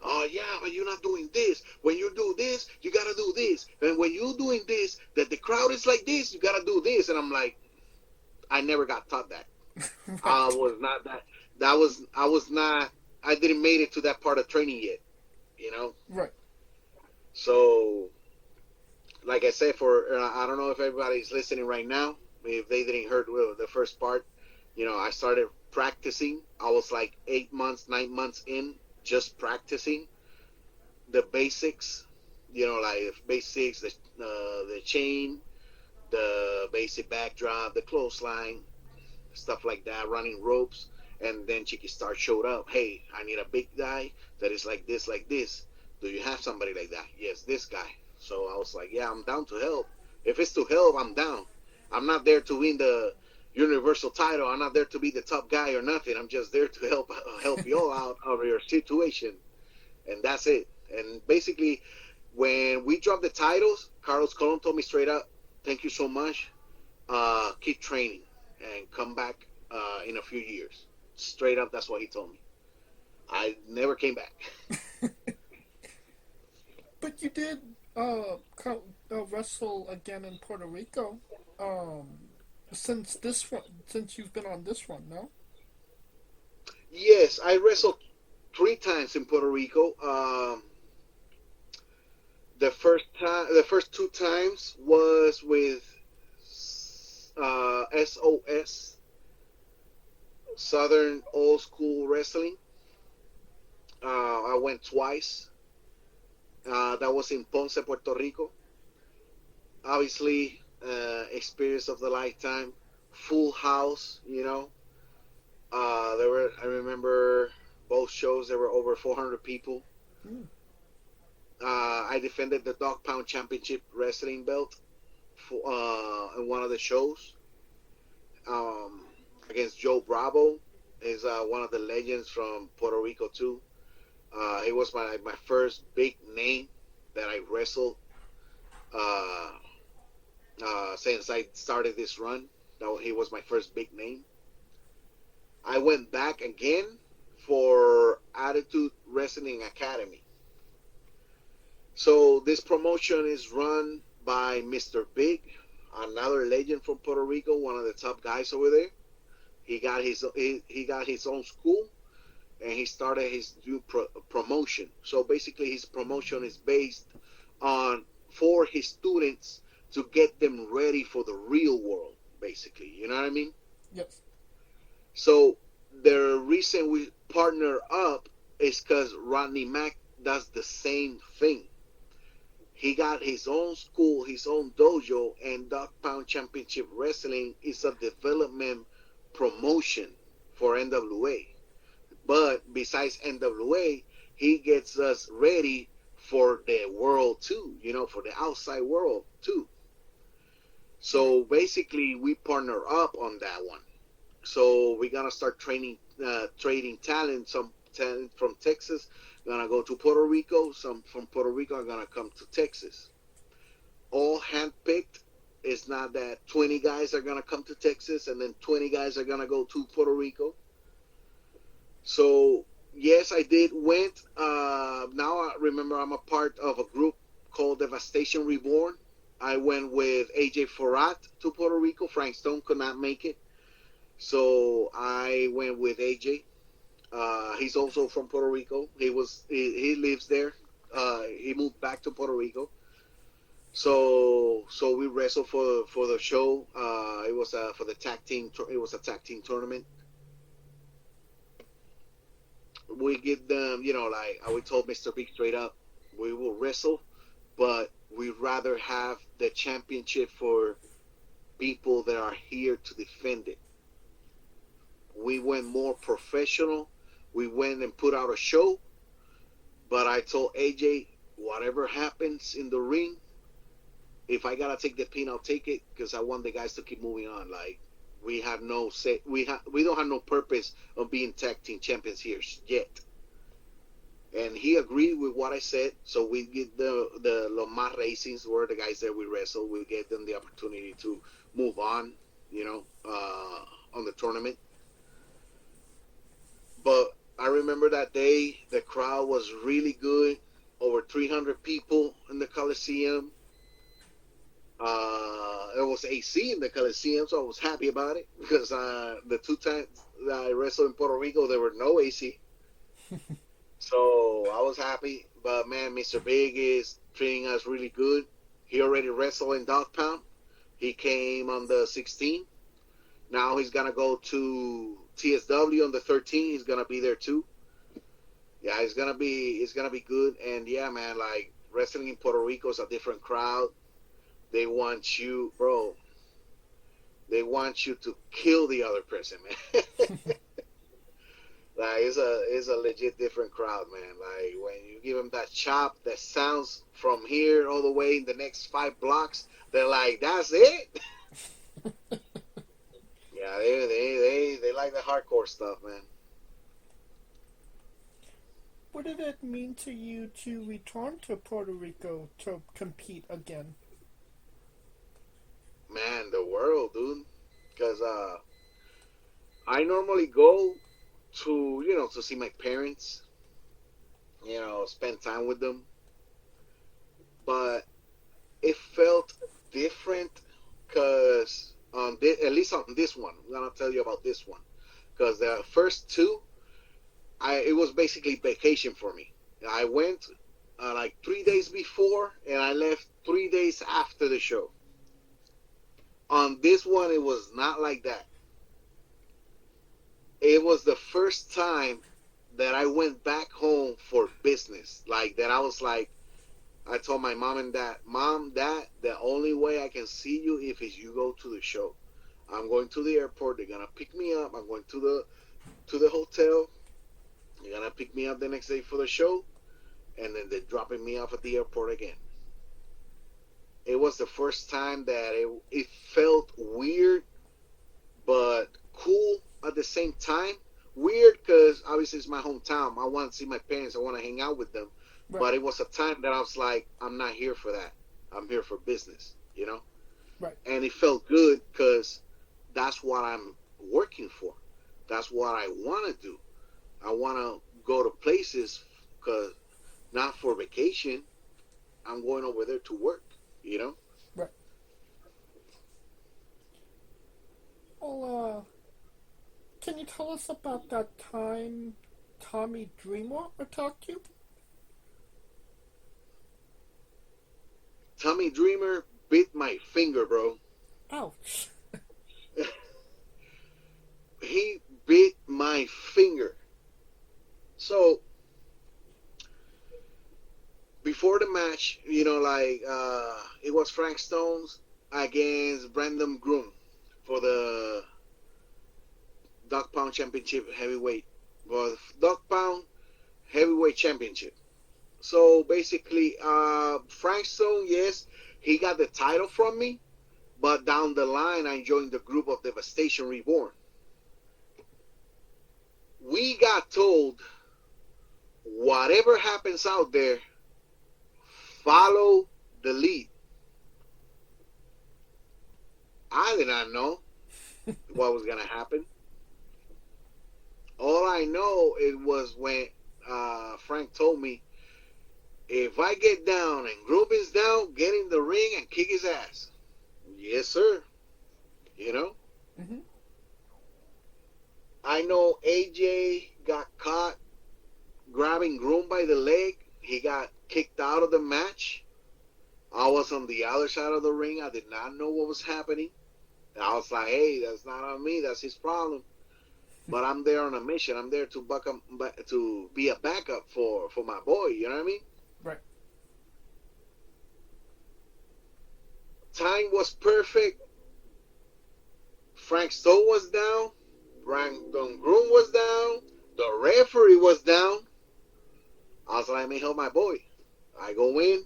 S11: oh yeah, but you're not doing this. When you do this, you gotta do this. And when you're doing this, that the crowd is like this, you gotta do this. And I'm like, I never got taught that. I was not that. I was not. I didn't make it to that part of training yet. You know.
S12: Right.
S11: So, like I said, I don't know if everybody's listening right now. If they didn't heard the first part, I started practicing. I was like 8 months, 9 months in, just practicing the basics. Like basics, the chain, the basic backdrop, the clothesline, stuff like that, running ropes. And then Chiqui Star showed up. Hey, I need a big guy that is like this, like this. Do you have somebody like that? Yes, this guy. So I was like, yeah, I'm down to help. If it's to help, I'm down. I'm not there to win the Universal title. I'm not there to be the top guy or nothing. I'm just there to help you all out of your situation. And that's it. And basically, when we dropped the titles, Carlos Colon told me straight up, thank you so much. Keep training and come back in a few years. Straight up, that's what he told me. I never came back.
S12: But you did wrestle again in Puerto Rico. Since you've been on this one, no?
S11: Yes, I wrestled 3 times in Puerto Rico. The first 2 times was with SOS, Southern Old School Wrestling. I went twice. That was in Ponce, Puerto Rico. Obviously, experience of the lifetime. Full house, I remember both shows, there were over 400 people. I defended the Dog Pound Championship Wrestling belt in one of the shows against Joe Bravo. Is one of the legends from Puerto Rico too. It was my first big name that I wrestled since I started this run. He was my first big name. I went back again for Attitude Wrestling Academy. So this promotion is run by Mr. Big, another legend from Puerto Rico, one of the top guys over there. He got his own school, and he started his new promotion. So basically, his promotion is based on for his students to get them ready for the real world. Basically, you know what I mean?
S12: Yes.
S11: So the reason we partner up is because Rodney Mack does the same thing. He got his own school, his own dojo, and Dog Pound Championship Wrestling is a development promotion for NWA. But besides NWA, he gets us ready for the world too, for the outside world too. So basically, we partner up on that one. So we're gonna start trading talent. Some talent from Texas gonna go to Puerto Rico. Some from Puerto Rico are gonna come to Texas. All handpicked. It's not that 20 guys are gonna come to Texas and then 20 guys are gonna go to Puerto Rico. So yes, I did went. Now I remember I'm a part of a group called Devastation Reborn. I went with AJ Forat to Puerto Rico. Frank Stone could not make it, so I went with AJ. He's also from Puerto Rico. He lives there. He moved back to Puerto Rico. So we wrestled for the show. It was for the tag team. It was a tag team tournament. We give them, like we told Mr. Big straight up, we will wrestle, but we'd rather have the championship for people that are here to defend it. We went more professional. We went and put out a show, but I told AJ, whatever happens in the ring, if I gotta take the pin, I'll take it, because I want the guys to keep moving on. Like, we have no say, we don't have no purpose of being tag team champions here yet. And he agreed with what I said, so we get the Los Más Racings were the guys that we wrestled. We gave them the opportunity to move on, on the tournament. But I remember that day. The crowd was really good. Over 300 people in the Coliseum. There was AC in the Coliseum, so I was happy about it because the 2 times that I wrestled in Puerto Rico, there were no AC. So I was happy. But man, Mr. Big is treating us really good. He already wrestled in Dog Pound. He came on the 16th. Now he's gonna go to TSW on the 13th. He's gonna be there too. Yeah, it's gonna be good. And yeah, man, like wrestling in Puerto Rico is a different crowd. They want you, bro. They want you to kill the other person, man. Like it's a legit different crowd, man. Like when you give them that chop that sounds from here all the way in the next 5 blocks, they're like, "That's it." Yeah, they like the hardcore stuff, man.
S12: What did it mean to you to return to Puerto Rico to compete again?
S11: Man, the world, dude. Because I normally go to see my parents, spend time with them. But it felt different because at least on this one, I'm going to tell you about this one. Because the first 2, it was basically vacation for me. I went like 3 days before, and I left 3 days after the show. On this one, it was not like that. It was the first time that I went back home for business. Like that, I was like, I told my mom and dad, "Mom, Dad, the only way I can see you if you go to the show. I'm going to the airport. They're gonna pick me up. I'm going to the hotel. They're gonna pick me up the next day for the show, and then they're dropping me off at the airport again." It was the first time that it felt weird, but cool at the same time. Weird because obviously it's my hometown. I want to see my parents. I want to hang out with them. Right. But it was a time that I was like, I'm not here for that. I'm here for business, Right. And it felt good because that's what I'm working for. That's what I want to do. I want to go to places because not for vacation. I'm going over there to work.
S12: Right. Well, can you tell us about that time Tommy Dreamer attacked you?
S11: Tommy Dreamer bit my finger, bro.
S12: Ouch.
S11: He bit my finger. So before the match, it was Frank Stones against Brandon Groom for the Dog Pound Championship heavyweight. Well, Dog Pound heavyweight championship. So basically, Frank Stone, yes, he got the title from me, but down the line, I joined the group of Devastation Reborn. We got told, whatever happens out there, follow the lead. I did not know what was going to happen. All I know, it was when Frank told me, if I get down and Groom is down, get in the ring and kick his ass. Yes, sir. Mm-hmm. I know AJ got caught grabbing Groom by the leg. He got kicked out of the match. I was on the other side of the ring. I did not know what was happening. I was like, hey, that's not on me. That's his problem. But I'm there on a mission. I'm there to be a backup for my boy. You know what I mean?
S12: Right.
S11: Time was perfect. Frank Stone was down. Brandon Groom was down. The referee was down. I was like, let me help my boy. I go in.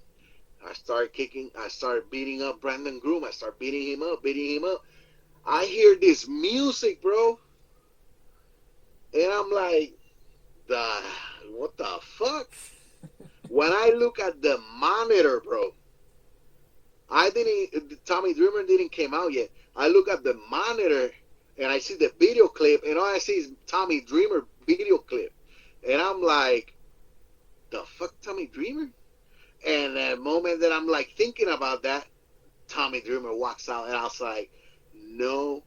S11: I start kicking. I start beating up Brandon Groom. I start beating him up. I hear this music, bro. And I'm like, what the fuck? When I look at the monitor, bro, Tommy Dreamer didn't came out yet. I look at the monitor and I see the video clip, and all I see is Tommy Dreamer video clip. And I'm like, the fuck, Tommy Dreamer? And the moment that I'm like thinking about that, Tommy Dreamer walks out, and I was like, no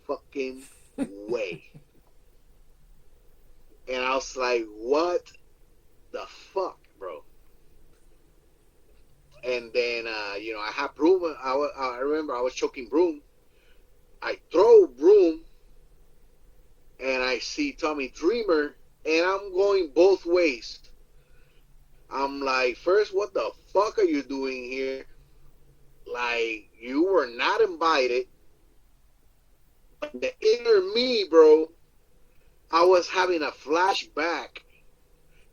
S11: fucking way. And I was like, what the fuck, bro? And then, I had broom. I remember I was choking broom. I throw broom, and I see Tommy Dreamer, and I'm going both ways. I'm like, first, what the fuck are you doing here? Like, you were not invited. The inner me, bro, I was having a flashback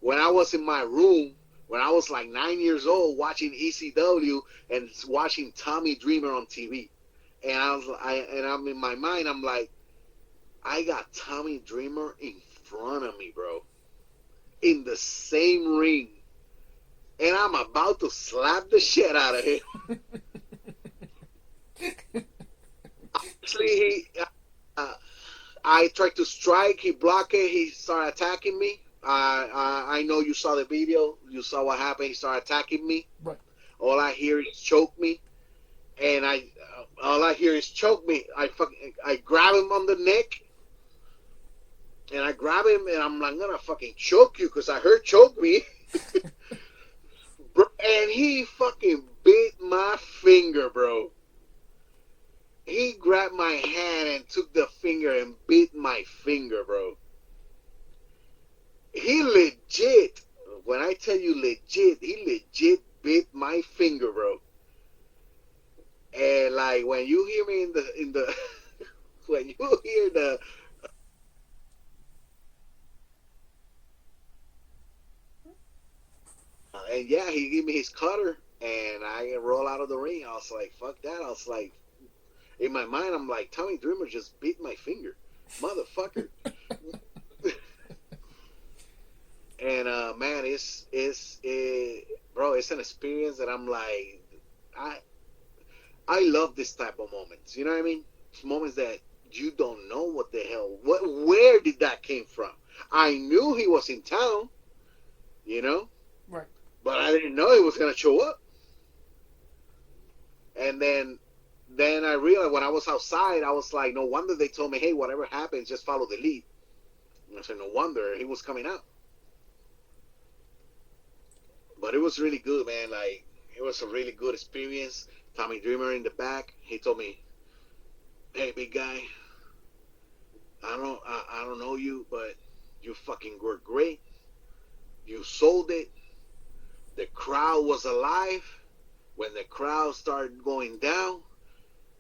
S11: when I was in my room, when I was like 9 years old, watching ECW and watching Tommy Dreamer on TV. And I'm in my mind, I'm like, I got Tommy Dreamer in front of me, bro, in the same ring, and I'm about to slap the shit out of him. Actually, I tried to strike. He blocked it. He started attacking me. I know you saw the video. You saw what happened. He started attacking me.
S12: Right.
S11: All I hear is choke me, and all I hear is choke me. I grab him on the neck, and I grab him, and I'm like, I'm gonna fucking choke you, because I heard choke me. And he fucking bit my finger, bro. He grabbed my hand and took the finger and bit my finger, bro. He legit, when I tell you legit, he legit bit my finger, bro. And like, when you hear me in the when you hear the and yeah, he gave me his cutter, and I roll out of the ring. I was like, fuck that. I was like, in my mind, I'm like, Tommy Dreamer just bit my finger, motherfucker. And man, bro, it's an experience that I'm like, I love this type of moments. You know what I mean? It's moments that you don't know what the hell, where did that came from? I knew he was in town, you know,
S12: Right.
S11: but I didn't know he was gonna show up. And then I realized when I was outside, I was like, no wonder they told me, hey, whatever happens, just follow the lead. And I said, no wonder he was coming out. But it was really good, man. Like, it was a really good experience. Tommy Dreamer in the back, he told me, hey, big guy, I don't know you, but you fucking were great. You sold it. The crowd was alive. When the crowd started going down,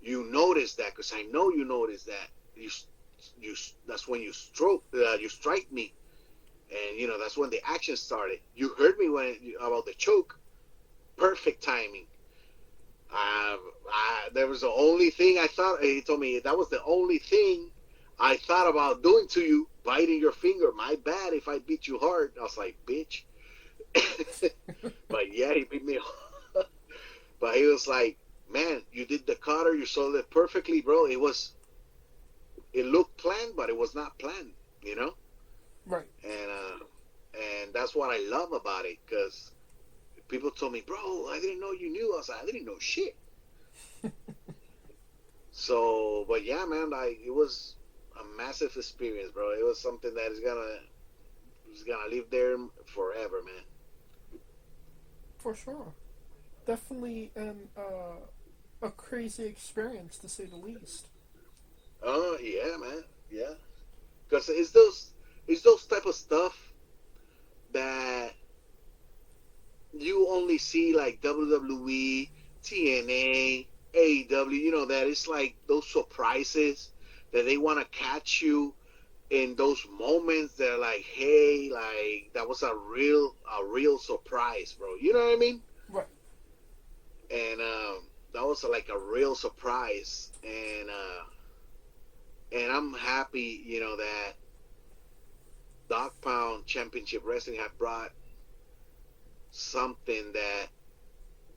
S11: you noticed that, because I know you noticed that. You that's when you strike me, and that's when the action started. You heard me about the choke. Perfect timing. There was the only thing I thought. He told me that was the only thing I thought about doing to you, biting your finger. My bad if I beat you hard. I was like, bitch. But yeah, he beat me hard. But he was like, man, you did the cutter. You sold it perfectly, bro. It looked planned, but it was not planned,
S12: Right.
S11: And that's what I love about it, because people told me, bro, I didn't know you knew. I was like, I didn't know shit. So, but yeah, man, it was a massive experience, bro. It was something that is gonna live there forever, man.
S12: For sure. Definitely a crazy experience, to say the least.
S11: Oh, yeah, man. Yeah. Because it's those type of stuff that you only see like WWE, TNA, AEW, that it's like those surprises that they want to catch you in those moments. They're like, hey, like, that was a real surprise, bro. You know what I mean?
S12: Right.
S11: And that was like a real surprise. And I'm happy, that Dog Pound Championship Wrestling have brought something that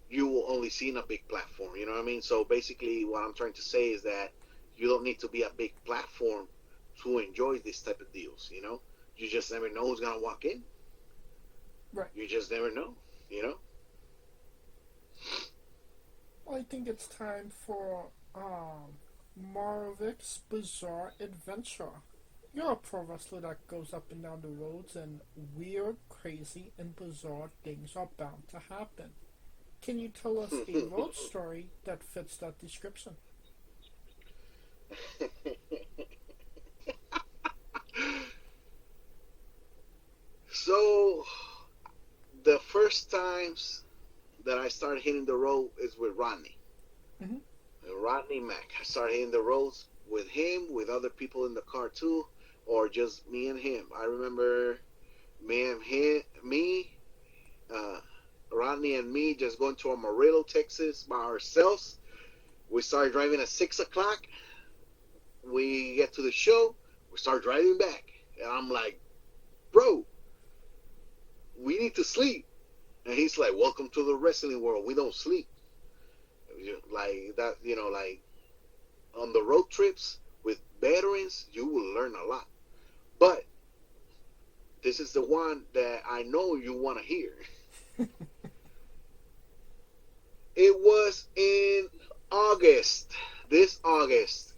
S11: you will only see in a big platform. You know what I mean? So basically what I'm trying to say is that you don't need to be a big platform to enjoy this type of deals, You just never know who's gonna walk in.
S12: Right.
S11: You just never know, you know.
S12: Well, I think it's time for Marovik's Bizarre Adventure. You're a pro wrestler that goes up and down the roads, and weird, crazy, and bizarre things are bound to happen. Can you tell us a road story that fits that description?
S11: So, the first times that I started hitting the road is with Rodney.
S12: Mhm.
S11: Rodney Mack. I started hitting the roads with him, with other people in the car too, or just me and him. I remember Rodney and me just going to Amarillo, Texas by ourselves. We started driving at 6 o'clock. We get to the show. We start driving back. And I'm like, bro, we need to sleep. And he's like, welcome to the wrestling world. We don't sleep. Like that, like on the road trips with veterans, you will learn a lot. But this is the one that I know you want to hear. It was in August. This August,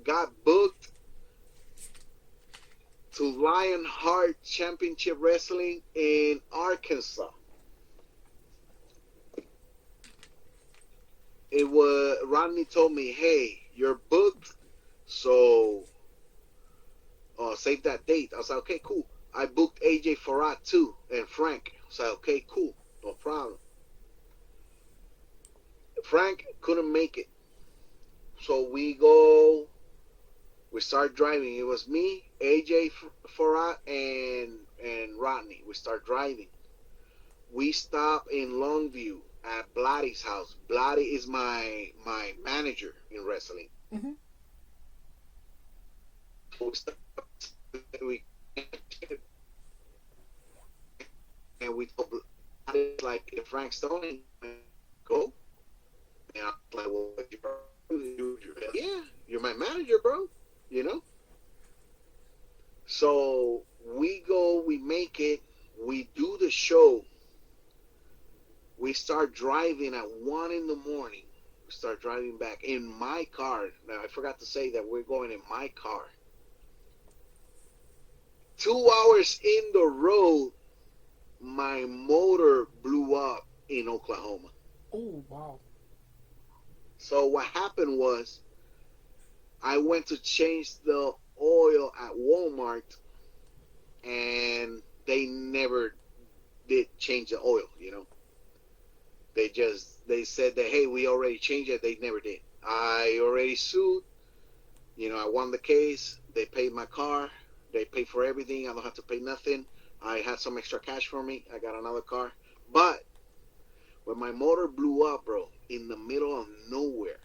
S11: got booked to Lionheart Championship Wrestling in Arkansas. It was Rodney told me, "Hey, you're booked, so save that date." I was like, "Okay, cool." I booked AJ Farad too and Frank. I was like, "Okay, cool, no problem." Frank couldn't make it, so we start driving. It was me, AJ Farad, and Rodney. We start driving. We stop in Longview at Blatty's house. Blatty is my manager in wrestling.
S12: Mm-hmm.
S11: We told Blatty, like, if Frank's Stone, go. And I was like, well, yeah, you're my manager, bro. You know? So we go, we make it, we do the show. We start driving at 1 in the morning. We start driving back in my car. Now, I forgot to say that we're going in my car. 2 hours in the road, my motor blew up in Oklahoma.
S12: Oh, wow.
S11: So what happened was, I went to change the oil at Walmart, and they never did change the oil, you know. They said that, hey, we already changed it. They never did. I already sued. You know, I won the case. They paid my car. They paid for everything. I don't have to pay nothing. I had some extra cash for me. I got another car. But when my motor blew up, bro, in the middle of nowhere,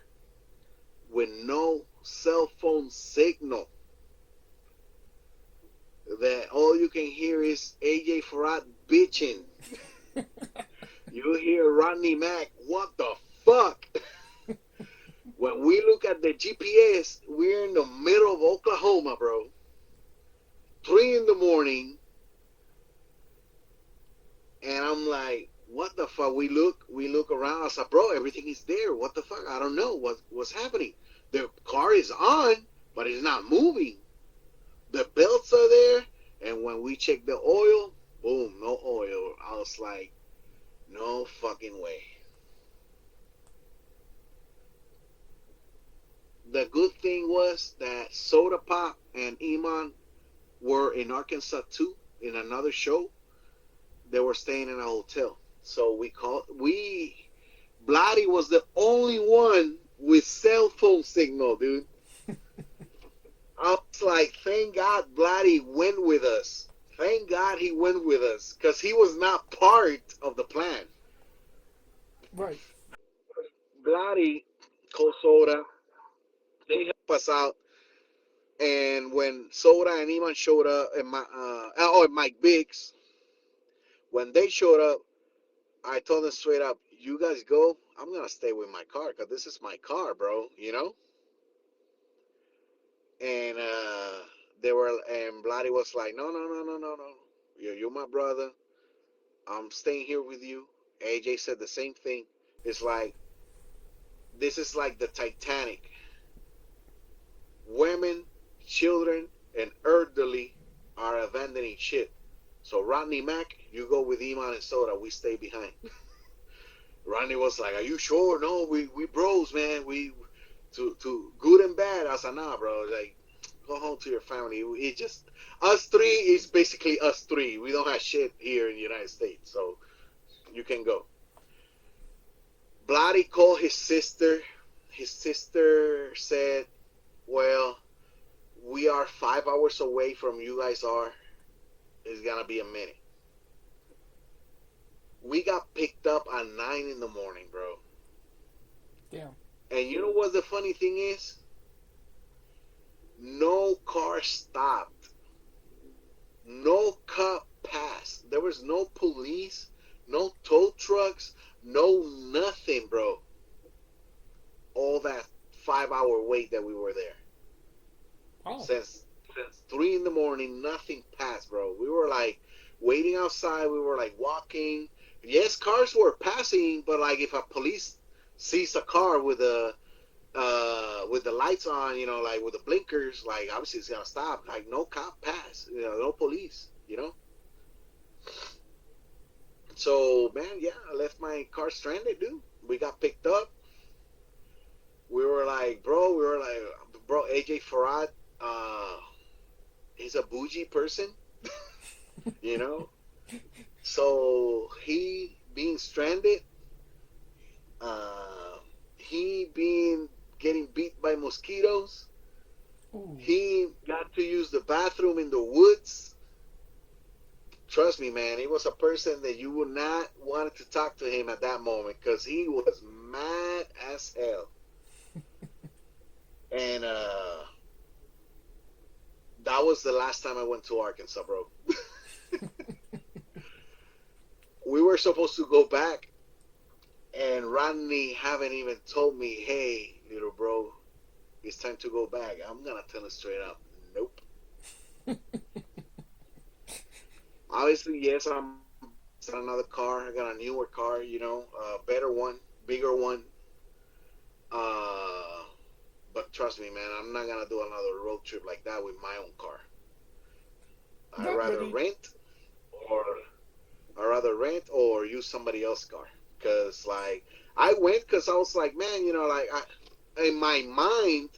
S11: with no cell phone signal, that all you can hear is AJ Farad bitching. You hear Rodney Mack, what the fuck? When we look at the GPS, we're in the middle of Oklahoma, bro. 3 in the morning. And I'm like, what the fuck? We look around. I said, bro, everything is there. What the fuck? I don't know what's happening. The car is on, but it's not moving. The belts are there. And when we check the oil, boom, no oil. I was like, no fucking way. The good thing was that Soda Pop and Iman were in Arkansas too, in another show. They were staying in a hotel. So Blatty was the only one with cell phone signal, dude. I was like, thank God Blatty went with us. Thank God he went with us, because he was not part of the plan.
S12: Right.
S11: Blatty called Soda. They helped us out. And when Soda and Iman showed up, and Mike Biggs, when they showed up, I told them straight up, you guys go. I'm going to stay with my car, because this is my car, bro, you know? And and Bloody was like, no, no, no, no, no, no. You're my brother. I'm staying here with you. AJ said the same thing. It's like, this is like the Titanic. Women, children, and elderly are abandoning ship. So Rodney Mack, you go with Iman and Soda. We stay behind. Rodney was like, are you sure? No, we bros, man. We to good and bad. I said, nah, bro. Like, go home to your family. It just us three is basically us three. We don't have shit here in the United States, so you can go. Bloody called his sister. His sister said, well, we are 5 hours away from you guys are. It's gonna be a minute. We got picked up at 9 in the morning, bro.
S12: Damn.
S11: And you know what the funny thing is? No car stopped. No cop passed. There was no police, no tow trucks, no nothing, bro. All that 5-hour wait that we were there.
S12: Oh.
S11: Since 3 in the morning, nothing passed, bro. We were like waiting outside. We were like walking. Yes, cars were passing, but like if a police sees a car with the lights on, you know, like with the blinkers, like obviously it's gonna stop. Like no cop pass, you know, no police, you know. So man, yeah, I left my car stranded, dude. We got picked up. We were like, bro, AJ Farad, he's a bougie person, you know. So he being stranded, he being getting beat by mosquitoes.
S12: Ooh.
S11: He got to use the bathroom in the woods. Trust me, man, he was a person that you would not want to talk to him at that moment because he was mad as hell. And that was the last time I went to Arkansas, bro. We were supposed to go back, and Rodney haven't even told me, hey, little bro, it's time to go back. I'm going to tell him straight up, nope. Obviously, yes, I'm in another car. I got a newer car, you know, a better one, bigger one. But trust me, man, I'm not going to do another road trip like that with my own car. I'd rather rent or use somebody else's car. Because, like, I went because I was like, man, you know, like, in my mind,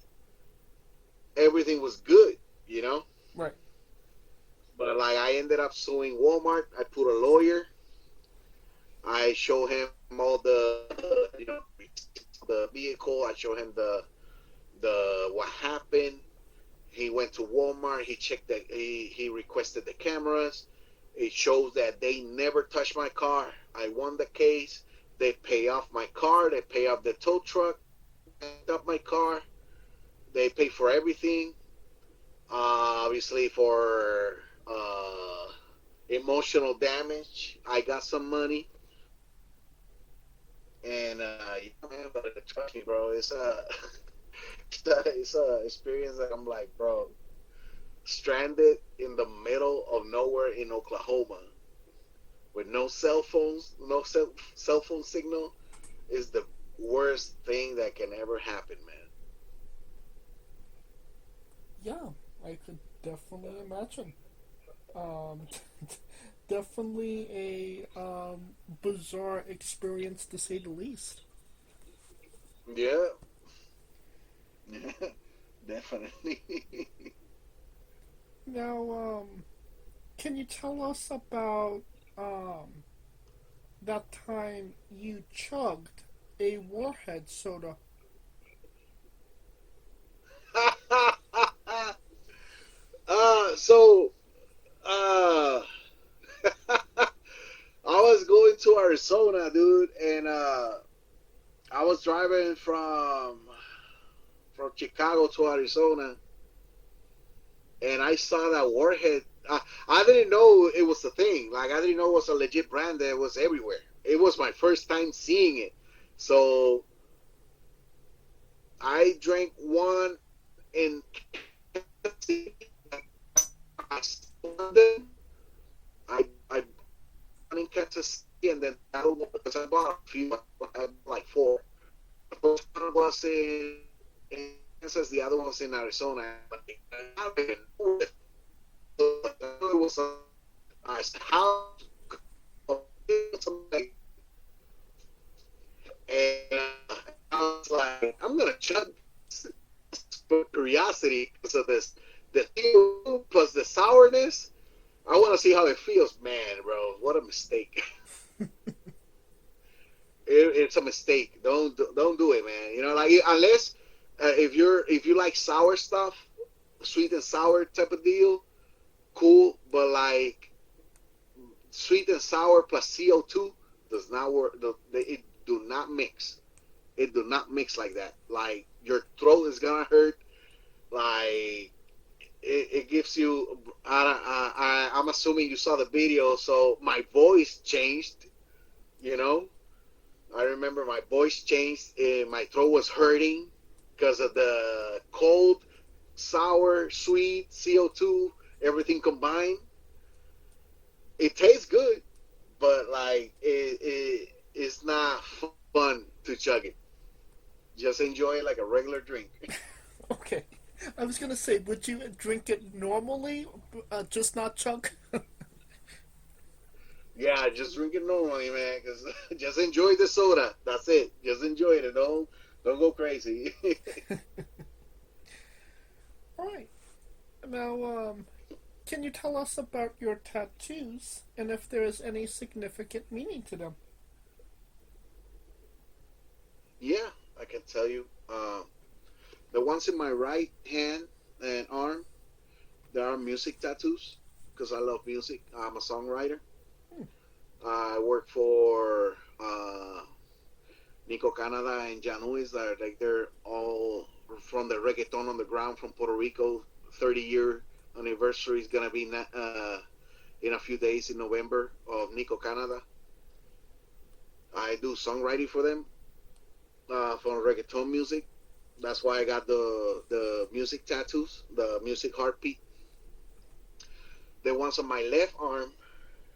S11: everything was good, you know?
S12: Right.
S11: But, like, I ended up suing Walmart. I put a lawyer. I show him all the, you know, the vehicle. I show him the what happened. He went to Walmart. He checked that. He requested the cameras. It shows that they never touched my car. I won the case. They pay off my car. They pay off the tow truck. Picked up my car. They pay for everything. Obviously for emotional damage, I got some money. And yeah, man, but trust me, bro, it's a experience that I'm like, bro, stranded in the middle of nowhere in Oklahoma with no cell phones, no cell phone signal is the worst thing that can ever happen, man.
S12: Yeah, I could definitely imagine. Definitely a bizarre experience to say the least.
S11: Yeah. Definitely.
S12: Now, can you tell us about that time you chugged a Warhead soda?
S11: I was going to Arizona, dude, and I was driving from Chicago to Arizona, and I saw that Warhead. I didn't know it was a thing. Like, I didn't know it was a legit brand that was everywhere. It was my first time seeing it. So I drank one in sold them. I bought in Kansas City, and then the other one, because I bought a few, I had like 4. The first one was in Kansas, the other one was in Arizona. But I didn't know it. So it was I said, how? And I was like, I'm gonna chug for curiosity because of this, the feel plus the sourness. I want to see how it feels, man, bro. What a mistake! It's a mistake. Don't do it, man. You know, like unless if you like sour stuff, sweet and sour type of deal, cool. But like sweet and sour plus CO2 does not work. It do not mix. It do not mix like that. Like your throat is gonna hurt. Like it gives you. I'm assuming you saw the video, so my voice changed. You know, I remember my voice changed. My throat was hurting because of the cold, sour, sweet, CO2, everything combined. It tastes good, but like it's not fun to chug it. Just enjoy it like a regular drink.
S12: Okay. I was gonna say, would you drink it normally, just not chug?
S11: Yeah, just drink it normally, man. Cause just enjoy the soda. That's it. Just enjoy it. Don't go crazy.
S12: All right. Now, can you tell us about your tattoos and if there is any significant meaning to them?
S11: Yeah, I can tell you. The ones in my right hand and arm, there are music tattoos because I love music. I'm a songwriter. I work for Nico Canada and Januis. They're all from the reggaeton on the ground from Puerto Rico. 30-year anniversary is gonna be in a few days in November of Nico Canada. I do songwriting for them for reggaeton music. That's why I got the music tattoos, the music heartbeat. The ones on my left arm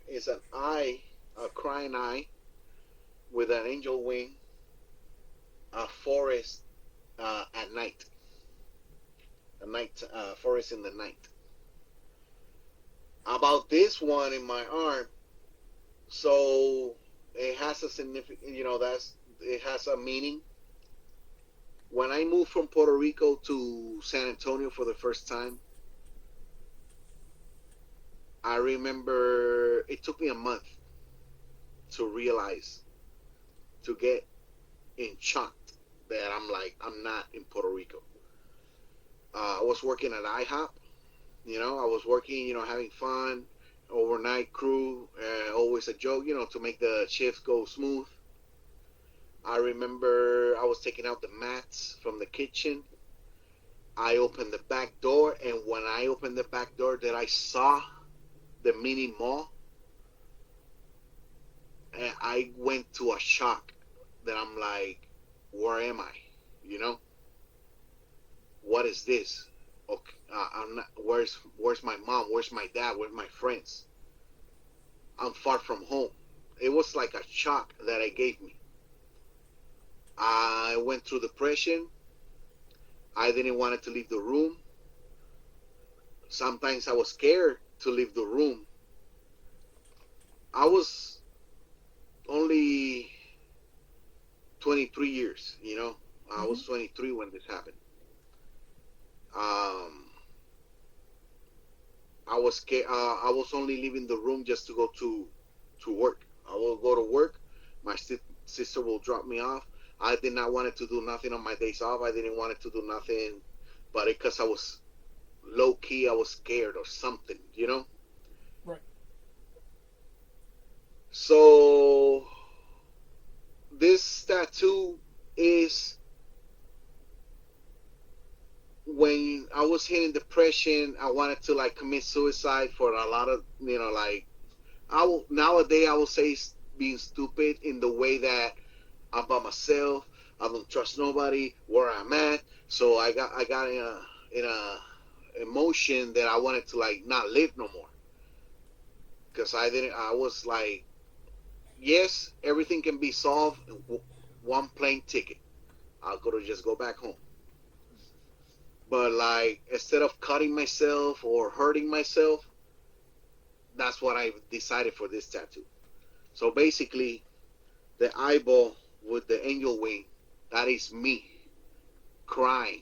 S11: is an eye, a crying eye, with an angel wing, a forest at night. A night forest in the night. About this one in my arm, so it has a significant, it has a meaning. When I moved from Puerto Rico to San Antonio for the first time, I remember it took me a month to realize, to get in shock that I'm not in Puerto Rico. I was working at IHOP, I was working, having fun, overnight crew, always a joke, to make the shifts go smooth. I remember I was taking out the mats from the kitchen. I opened the back door, and when I opened the back door that I saw the mini mall, and I went to a shock that I'm like, where am I? What is this? Okay, I'm not. Where's my mom? Where's my dad? Where's my friends? I'm far from home. It was like a shock that it gave me. I went through depression. I didn't want to leave the room. Sometimes I was scared to leave the room. I was only 23 years, I was 23 when this happened. I was scared. I was only leaving the room just to go to work. I will go to work. My sister will drop me off. I did not want to do nothing on my days off. I didn't want to do nothing, but because I was low key, I was scared or something,
S12: Right.
S11: So this tattoo is when I was hitting depression. I wanted to commit suicide for a lot of nowadays I will say being stupid in the way that I'm by myself. I don't trust nobody where I'm at. So I got in emotion that I wanted to like not live no more. Because I was like, yes, everything can be solved in one plane ticket. I'll just go back home. But like, instead of cutting myself or hurting myself, that's what I decided for this tattoo. So basically, the eyeball with the angel wing, that is me crying.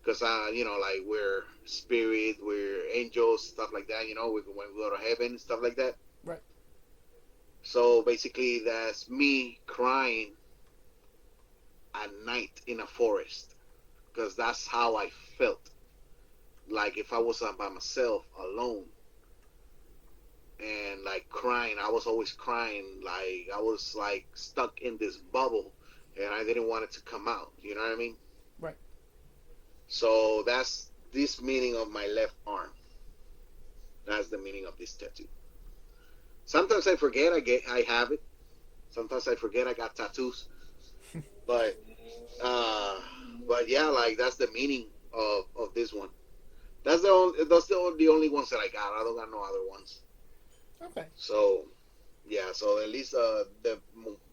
S11: Because, like we're spirit, we're angels, stuff like that, when we go to heaven, stuff like that.
S12: Right.
S11: So basically, that's me crying at night in a forest. Because that's how I felt. Like if I was by myself, alone, and like crying, I was always crying. Like I was like stuck in this bubble, and I didn't want it to come out. You know what I mean?
S12: Right.
S11: So that's this meaning of my left arm. That's the meaning of this tattoo. Sometimes I forget I have it. Sometimes I forget I got tattoos. But yeah, like that's the meaning of this one. That's the only ones that I got. I don't got no other ones.
S12: Okay.
S11: So yeah, so at least the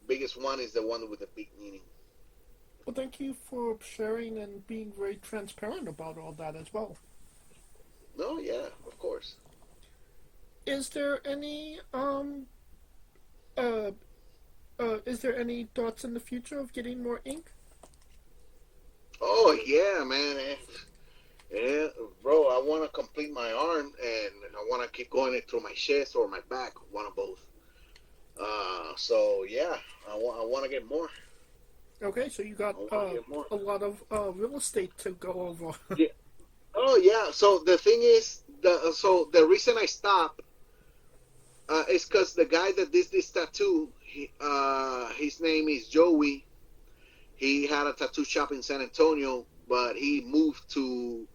S11: biggest one is the one with the big meaning.
S12: Well, thank you for sharing and being very transparent about all that as well.
S11: No, yeah, of course.
S12: Is there any thoughts in the future of getting more ink?
S11: Oh yeah, man. Yeah, bro. I want to complete my arm, and I want to keep going it through my chest or my back, one of both. So yeah, I want to get more.
S12: Okay, so you got a lot of real estate to go over.
S11: Yeah. Oh yeah. So the thing is, the reason I stopped is because the guy that did this tattoo, his name is Joey. He had a tattoo shop in San Antonio, but he moved to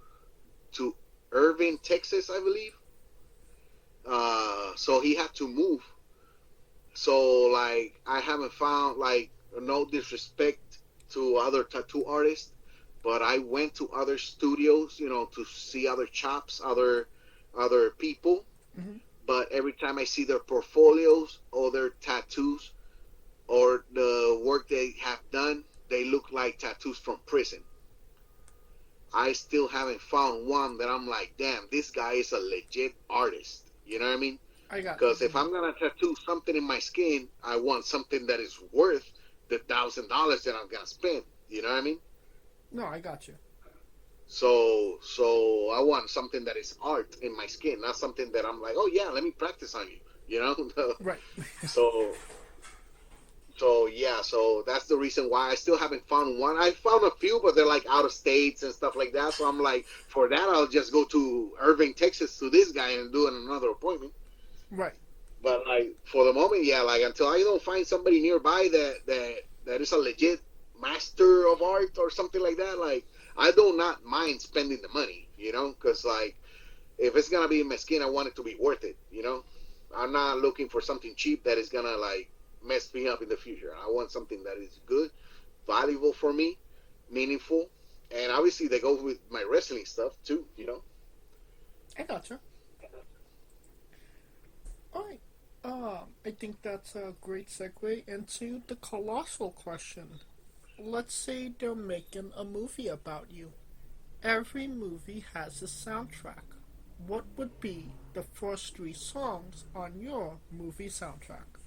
S11: Irving, Texas, I believe. So he had to move. So like, I haven't found, like, no disrespect to other tattoo artists, but I went to other studios, to see other chops, other people.
S12: Mm-hmm.
S11: But every time I see their portfolios or their tattoos or the work they have done, they look like tattoos from prison. I still haven't found one that I'm like, damn, this guy is a legit artist. You know what I mean?
S12: I got.
S11: Because if I'm gonna tattoo something in my skin, I want something that is worth the $1,000 that I'm gonna spend. You know what I mean?
S12: No, I got you.
S11: So I want something that is art in my skin, not something that I'm like, oh yeah, let me practice on you. You know?
S12: Right.
S11: So yeah, so that's the reason why I still haven't found one. I found a few, but they're like out of states and stuff like that. So I'm like, for that, I'll just go to Irving, Texas, to this guy and do another appointment.
S12: Right.
S11: But like for the moment, yeah, like until I don't find somebody nearby that is a legit master of art or something like that, like I do not mind spending the money, because like if it's gonna be in my skin, I want it to be worth it. I'm not looking for something cheap that is gonna like mess me up in the future. I want something that is good, valuable for me, meaningful, and obviously they go with my wrestling stuff too.
S12: I gotcha. All right. I think that's a great segue into the colossal question. Let's say they're making a movie about you. Every movie has a soundtrack. What would be the first 3 songs on your movie soundtrack?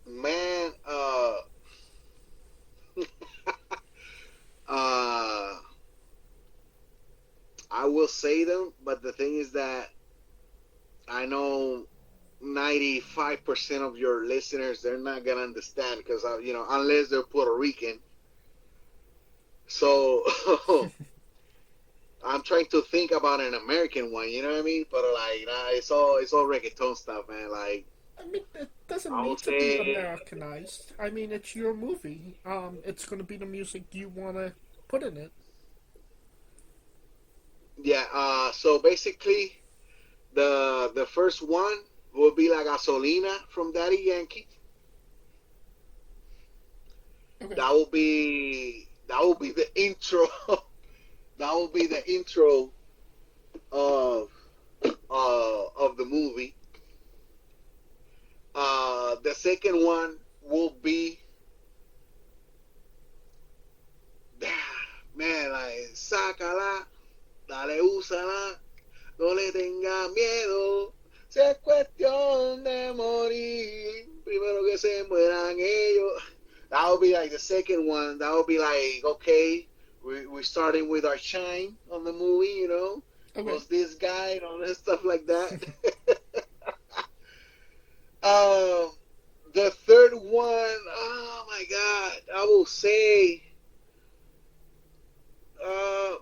S11: Man, I will say them, but the thing is that I know 95% of your listeners, they're not gonna understand because unless they're Puerto Rican. So I'm trying to think about an American one, you know what I mean? But like, it's all reggaeton stuff, man. Like,
S12: I mean, it doesn't need to be Americanized. I mean, it's your movie. It's gonna be the music you wanna put in it.
S11: Yeah. So basically, the first one will be La Gasolina from Daddy Yankee.
S12: Okay.
S11: That will be that will be the intro. That will be the intro of the movie. The second one will be, man, like, sácala, dale, úsala, no le tenga miedo, si es cuestión de morir, primero que se mueran ellos. That will be like the second one. That will be like, okay, we're starting with our shine on the movie, you know, was this guy and all that stuff like that. The third one, oh my God, I will say,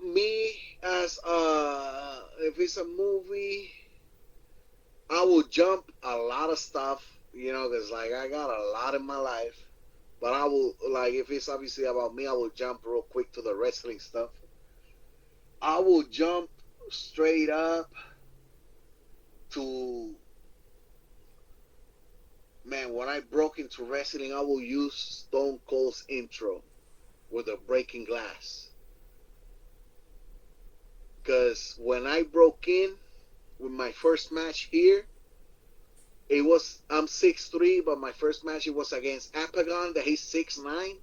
S11: me as if it's a movie, I will jump a lot of stuff, you know, because like I got a lot in my life. But I will, like, if it's obviously about me, I will jump real quick to the wrestling stuff. I will jump straight up to, man, when I broke into wrestling, I will use Stone Cold's intro with the breaking glass. Because when I broke in with my first match here, it was, I'm 6'3", but my first match, it was against Apagon, that he's 6'9",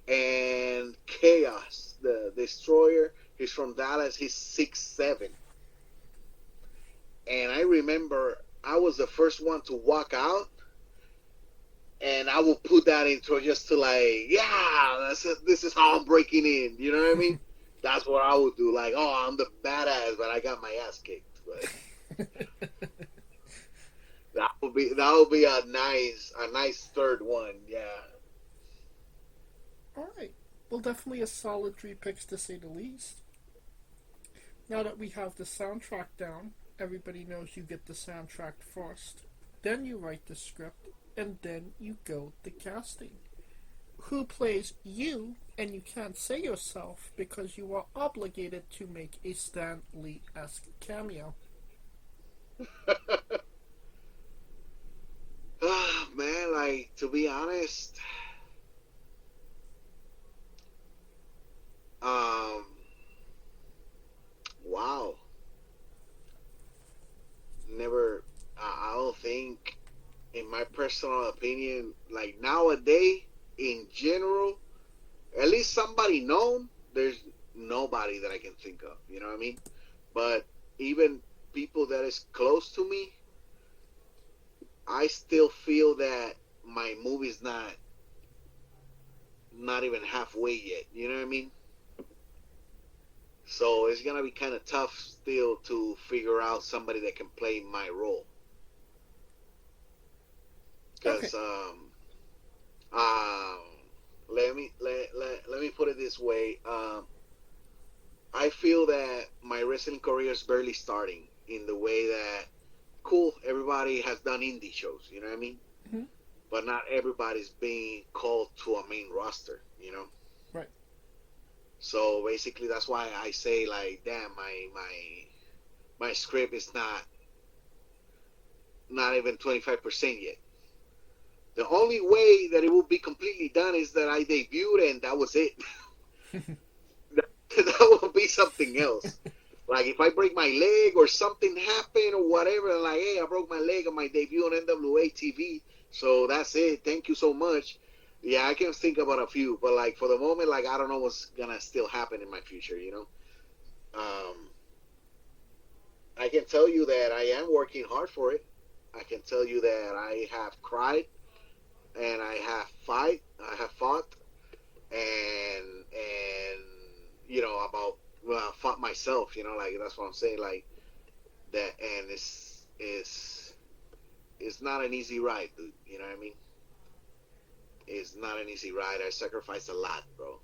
S11: and Chaos, the Destroyer, he's from Dallas, he's 6'7". And I remember I was the first one to walk out, and I will put that intro just to like, yeah, this is how I'm breaking in, you know what I mean? That's what I would do, like, oh, I'm the badass, but I got my ass kicked. But that would be a nice third one, yeah.
S12: All right. Well, definitely a solid 3 picks to say the least. Now that we have the soundtrack down, everybody knows you get the soundtrack first. Then you write the script, and then you go to casting. Who plays you, and you can't say yourself because you are obligated to make a Stan Lee-esque cameo.
S11: Oh, man, like, to be honest, wow. Never, I don't think, in my personal opinion, like, nowadays, in general, at least somebody known, there's nobody that I can think of, you know what I mean? But even people that is close to me, I still feel that my movie's not even halfway yet, you know what I mean? So it's gonna be kind of tough still to figure out somebody that can play my role. Because let me put it this way. I feel that my wrestling career is barely starting in the way that, cool, everybody has done indie shows, you know what I mean?
S12: Mm-hmm.
S11: But not everybody's being called to a main roster, you know?
S12: Right.
S11: So basically that's why I say, like, damn, my script is not even 25% yet. The only way that it will be completely done is that I debuted and that was it. that will be something else. Like, if I break my leg or something happen or whatever, like, hey, I broke my leg on my debut on NWA TV, so that's it. Thank you so much. Yeah, I can think about a few, but, like, for the moment, like, I don't know what's gonna still happen in my future, you know? I can tell you that I am working hard for it. I can tell you that I have cried and I have fought, and you know, about, well, I fought myself, you know, like, that's what I'm saying, like, that, and it's not an easy ride, dude, you know what I mean? It's not an easy ride. I sacrificed a lot, bro.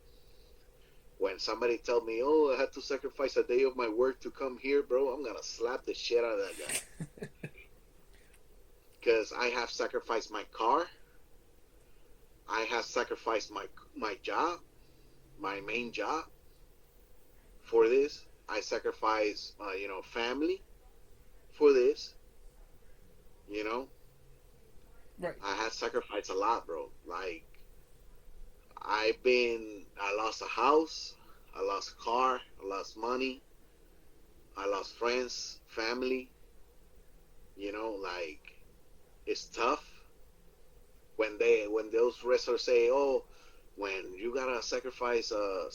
S11: When somebody tell me, oh, I had to sacrifice a day of my work to come here, bro, I'm gonna slap the shit out of that guy. Because I have sacrificed my car. I have sacrificed my job, my main job, for this. I sacrifice, you know, family for this, you know.
S12: Right.
S11: I had sacrificed a lot, bro. Like, I lost a house, I lost a car, I lost money, I lost friends, family. You know, like, it's tough when those wrestlers say, "Oh, when you gotta sacrifice a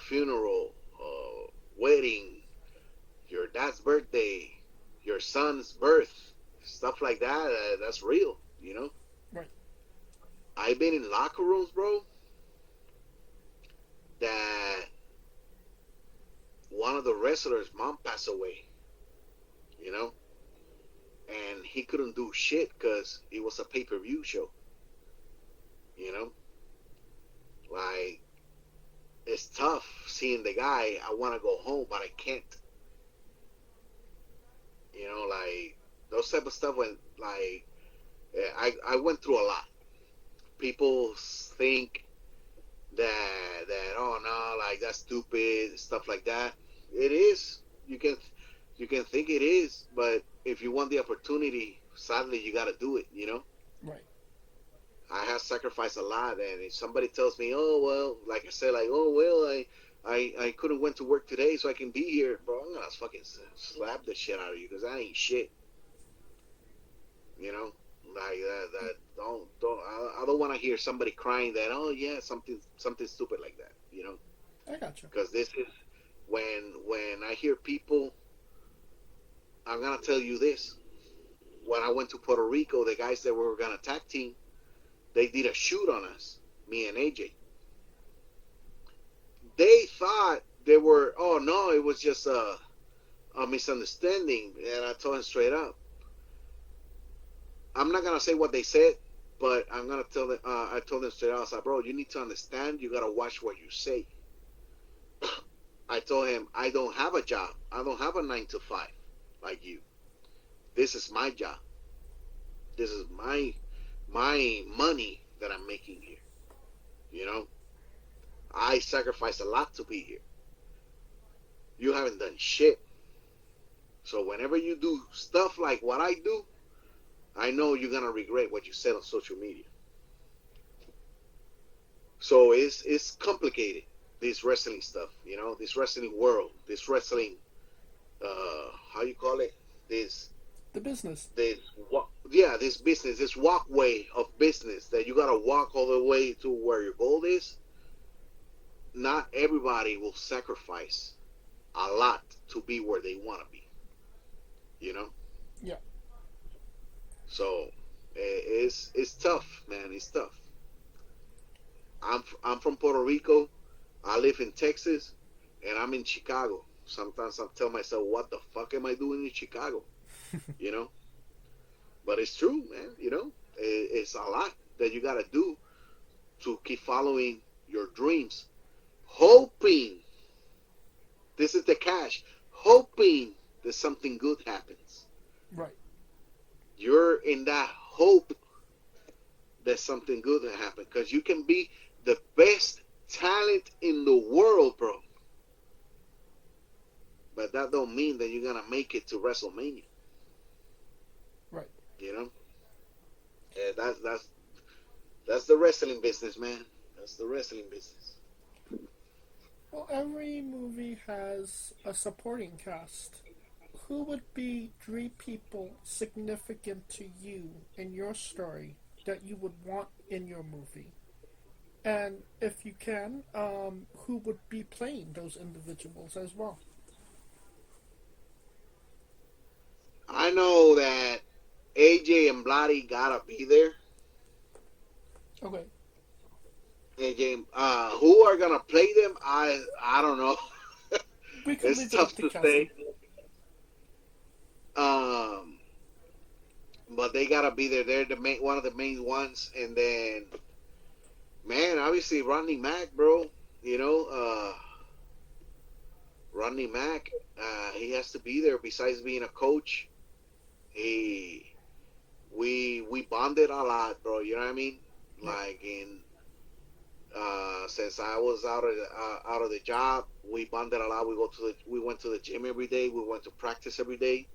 S11: funeral, a wedding, your dad's birthday, your son's birth, stuff like that. That's real, you know."
S12: Right.
S11: I've been in locker rooms, bro, that one of the wrestlers' mom passed away, you know, and he couldn't do shit because it was a pay-per-view show, you know. Like, it's tough seeing the guy. I want to go home, but I can't. You know, like, those type of stuff when, like, I went through a lot. People think that oh no, like, that's stupid, stuff like that. It is. You can think it is, but if you want the opportunity, sadly you got to do it. You know.
S12: Right.
S11: I have sacrificed a lot, and if somebody tells me, oh well, like I said, like, oh well, I couldn't went to work today, so I can be here, bro, I'm gonna fucking slap the shit out of you because that ain't shit. You know, like that don't I don't want to hear somebody crying that, oh yeah, something stupid like that. You know.
S12: I got you.
S11: Because this is when I hear people. I'm gonna tell you this. When I went to Puerto Rico, the guys that were gonna tag team, they did a shoot on us, me and AJ. They thought they were, oh no, it was just a misunderstanding, and I told them straight up. I'm not gonna say what they said, but I'm gonna tell them. I told them straight out. I said, bro, you need to understand. You gotta watch what you say. I told him I don't have a job. I don't have a 9 to 5 like you. This is my job. This is my money that I'm making here. You know, I sacrificed a lot to be here. You haven't done shit. So whenever you do stuff like what I do, I know you're gonna regret what you said on social media. So it's complicated, this wrestling stuff, you know, this wrestling world, this wrestling, how you call it,
S12: the business.
S11: This business, this walkway of business that you gotta walk all the way to where your goal is. Not everybody will sacrifice a lot to be where they want to be. You know.
S12: Yeah.
S11: So it's tough, man. It's tough. I'm from Puerto Rico. I live in Texas, and I'm in Chicago. Sometimes I tell myself, what the fuck am I doing in Chicago? You know? But it's true, man. You know? It's a lot that you got to do to keep following your dreams. Hoping, this is the cash, hoping that something good happens.
S12: Right.
S11: You're in that hope that something good will happen. Because you can be the best talent in the world, bro. But that don't mean that you're going to make it to WrestleMania.
S12: Right.
S11: You know? Yeah, that's the wrestling business, man. That's the wrestling business.
S12: Well, every movie has a supporting cast. Who would be 3 people significant to you in your story that you would want in your movie? And if you can, who would be playing those individuals as well?
S11: I know that AJ and Bloody gotta be there.
S12: Okay.
S11: AJ, who are gonna play them? I don't know. It's tough to say. But they gotta be there. They're one of the main ones, and then, man, obviously Rodney Mack, bro. You know, Rodney Mack. He has to be there. Besides being a coach, we bonded a lot, bro. You know what I mean? Like since I was out of the job, we bonded a lot. We went to the gym every day. We went to practice every day.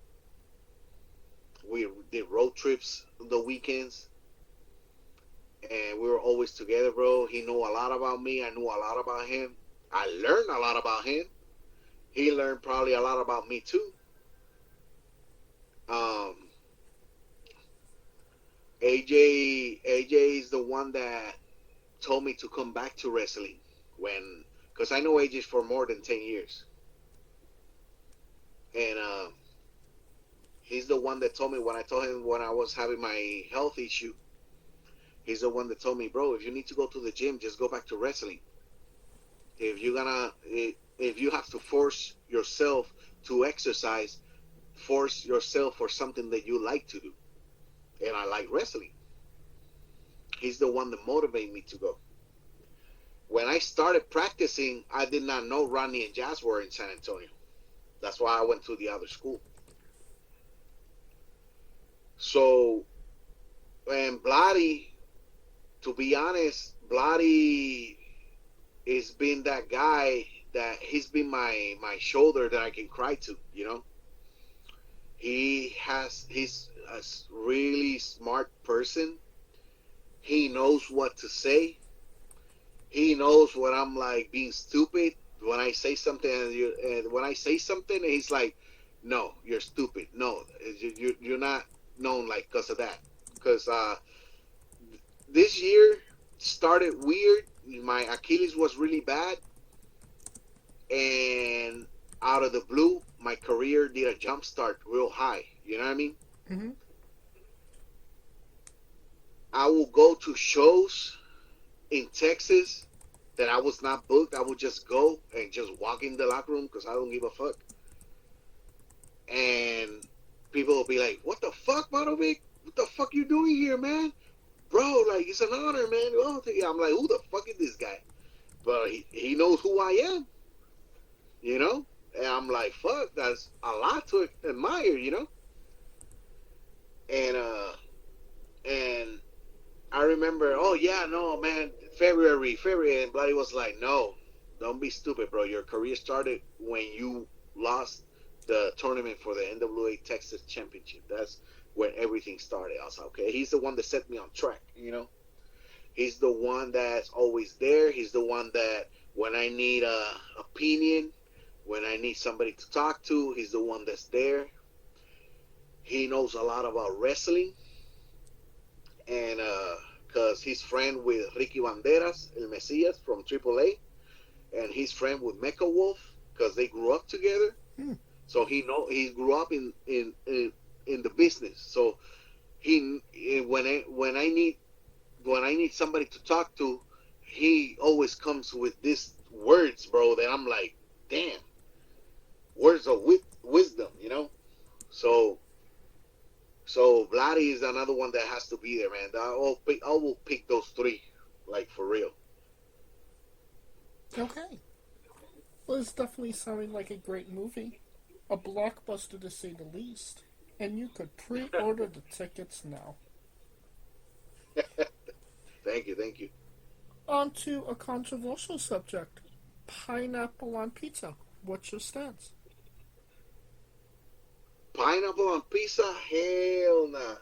S11: We did road trips on the weekends. and we were always together, bro. He knew a lot about me. I knew a lot about him. I learned a lot about him. He learned probably a lot about me too. AJ is the one that told me to come back to wrestling because I know AJ for more than 10 years. And he's the one that told me when I told him when I was having my health issue, he's the one that told me, bro, if you need to go to the gym, just go back to wrestling. If you have to force yourself to exercise, force yourself for something that you like to do. And I like wrestling. He's the one that motivated me to go. When I started practicing, I did not know Rodney and Jazz were in San Antonio. That's why I went to the other school. So, and Bloody, to be honest, Bloody has been that guy that he's been my shoulder that I can cry to, you know. He's a really smart person. He knows what to say. He knows when I'm like being stupid. When I say something, he's like, "No, you're stupid. No, you're not known like because of that." Because this year started weird. My Achilles was really bad, and out of the blue, my career did a jump start real high. You know what I mean?
S12: Mm-hmm.
S11: I will go to shows in Texas that I was not booked. I would just go and just walk in the locker room because I don't give a fuck. And people will be like, "What the fuck, Marovik? What the fuck you doing here, man? Bro, like, it's an honor, man." Oh, I'm like, who the fuck is this guy? But he knows who I am, you know? And I'm like, fuck, that's a lot to admire, you know? And I remember, oh yeah, no, man, February, and Bloody was like, "No, don't be stupid, bro. Your career started when you lost the tournament for the NWA Texas Championship. That's where everything started." I was like, okay, he's the one that set me on track, you know? He's the one that's always there. He's the one that when I need a opinion, when I need somebody to talk to, he's the one that's there. He knows a lot about wrestling. And because he's friend with Ricky Banderas, El Mesias from AAA, and he's friend with Mecha Wolf because they grew up together. So he grew up in the business. So when I need somebody to talk to, he always comes with these words, bro, that I'm like, damn, words of wisdom, you know. So Vladi is another one that has to be there, man. I will pick those three, like, for real.
S12: Okay. Well, it's definitely sounding like a great movie. A blockbuster, to say the least. And you could pre-order the tickets now.
S11: Thank you.
S12: On to a controversial subject. Pineapple on pizza. What's your stance?
S11: Pineapple on pizza? Hell nah.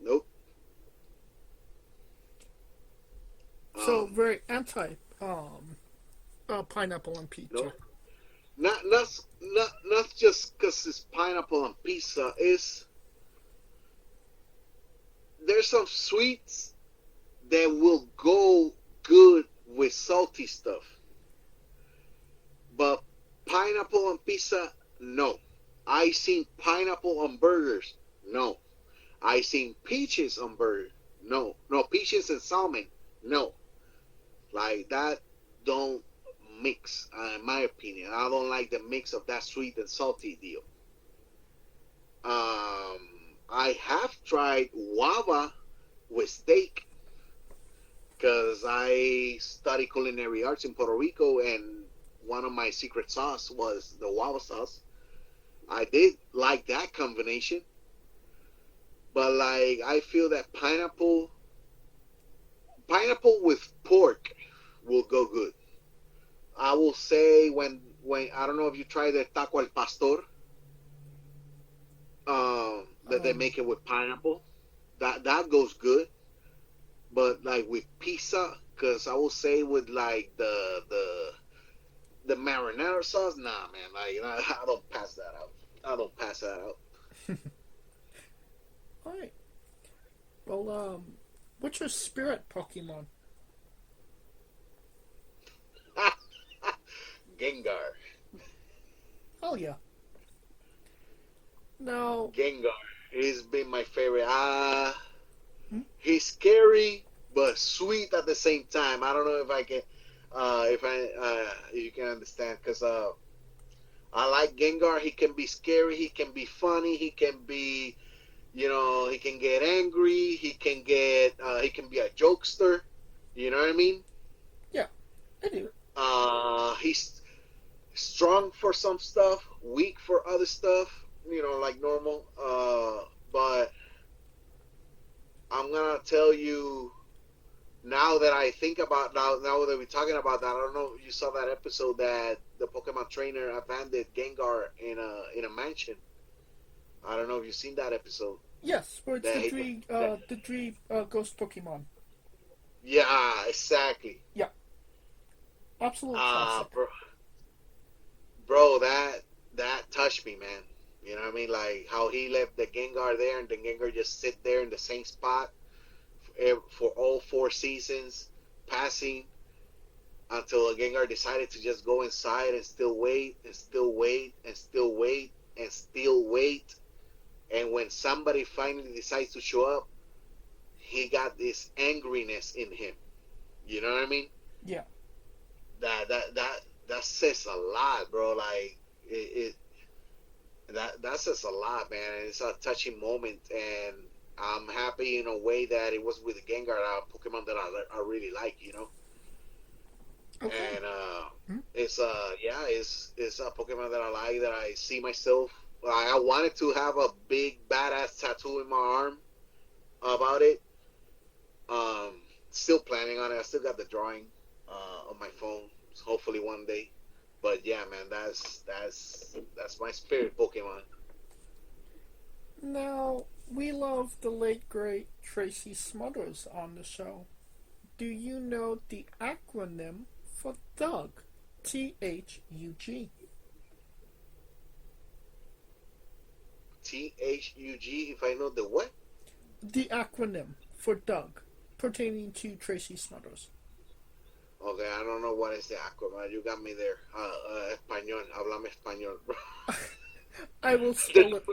S11: Nope.
S12: So very anti pineapple on pizza.
S11: No. Not just because it's pineapple on pizza. There's some sweets that will go good with salty stuff, but pineapple on pizza, no. I seen pineapple on burgers, no. I seen peaches on burgers, no. Peaches and salmon, no. Like, that don't mix, in my opinion. I don't like the mix of that sweet and salty deal. I have tried guava with steak because I studied culinary arts in Puerto Rico, and one of my secret sauce was the guava sauce. I did like that combination, but like, I feel that pineapple with pork will go good. I will say when I don't know if you tried the taco al pastor. that they make it with pineapple. That goes good. But like with pizza, because I will say with like the marinara sauce, nah, man. Like I don't pass that out. I don't pass that out.
S12: All right. Well, what's your spirit Pokemon?
S11: Gengar.
S12: Oh yeah. Now,
S11: Gengar. He's been my favorite. He's scary but sweet at the same time. I don't know if I can, if you can understand, because I like Gengar. He can be scary. He can be funny. He can be, he can get angry. He can be a jokester. You know what I mean?
S12: yeah, I do.
S11: He's strong for some stuff, weak for other stuff. Like normal. But I'm gonna tell you now that I think about now that we're talking about that. I don't know if you saw that episode that the Pokemon trainer abandoned Gengar in a mansion. I don't know if you've seen that episode.
S12: Yes, where it's the three ghost Pokemon.
S11: Yeah, exactly.
S12: Yeah, absolute classic.
S11: Bro, that touched me, man. You know what I mean? Like how he left the Gengar there, and the Gengar just sit there in the same spot for all 4 seasons, passing until Gengar decided to just go inside and still wait and still wait and still wait and still wait. And when somebody finally decides to show up, he got this angriness in him. You know what I mean?
S12: Yeah.
S11: That says a lot, bro. Like that says a lot, man. And it's a touching moment, and I'm happy in a way that it was with Gengar, a Pokemon that I really like,
S12: Okay.
S11: And it's a Pokemon that I like, that I see myself. I wanted to have a big badass tattoo in my arm about it. Still planning on it. I still got the drawing on my phone. Hopefully one day. But yeah, man, that's my spirit Pokemon.
S12: Now, we love the late great Tracy Smothers on the show. Do you know the acronym for Doug? THUG.
S11: THUG, if I know the what?
S12: The acronym for Doug, pertaining to Tracy Smothers.
S11: Okay, I don't know what is the acronym. You got me there. Español, háblame español, bro.
S12: I will spell it.